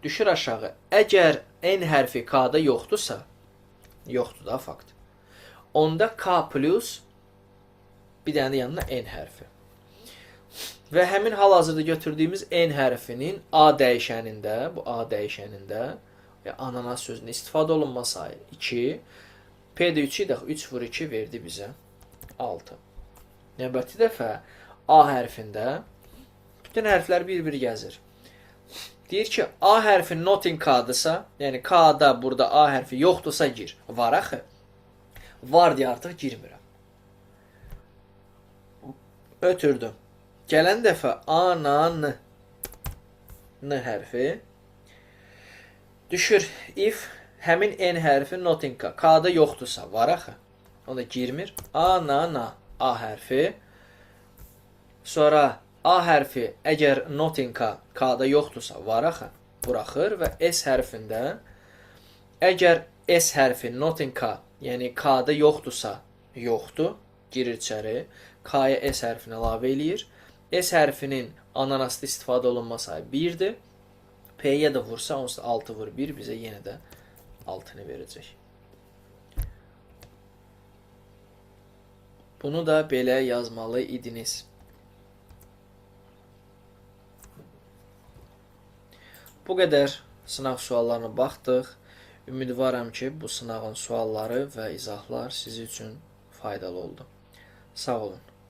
Speaker 1: Düşür aşağı. Əgər N hərfi K-da yoxdursa, yoxdur da fakt. Onda K plus bir dənə də yanına N hərfi. Və həmin hal-hazırda götürdüyümüz N hərfinin A dəyişənində, bu A dəyişənində ananas sözünün istifadə olunma sayı 2. P-də 3-ü də 3 vur 2 verdi bizə 6. Növbəti dəfə A hərfində bütün hərflər bir-bir gəzir. Deyir ki, A hərfi not in K-dırsa, yəni K-da burada A hərfi yoxdursa gir. Var axı. Var deyə artıq girmirəm. Ötürdüm. Gələn dəfə A-nan N hərfi düşür. If həmin N hərfi not in K. K-da yoxdursa, var axı. Onda girmir. A-nan A hərfi Sonra A hərfi əgər not in K, K-da yoxdursa var axı, buraxır və S hərfində əgər S hərfi not in K, yəni K-da yoxdursa yoxdur, girir içəri, K-ya S hərfini əlavə eləyir. S hərfinin ananasda istifadə olunma sayı 1-dir. P-yə də vursa, onsuz da 6 vur 1 bizə yenə də 6-nı verəcək. Bunu da belə yazmalı idiniz. Bu qədər sınaq suallarına baxdıq. Ümidvaram ki, bu sınağın sualları və izahlar sizin üçün faydalı oldu. Sağ olun.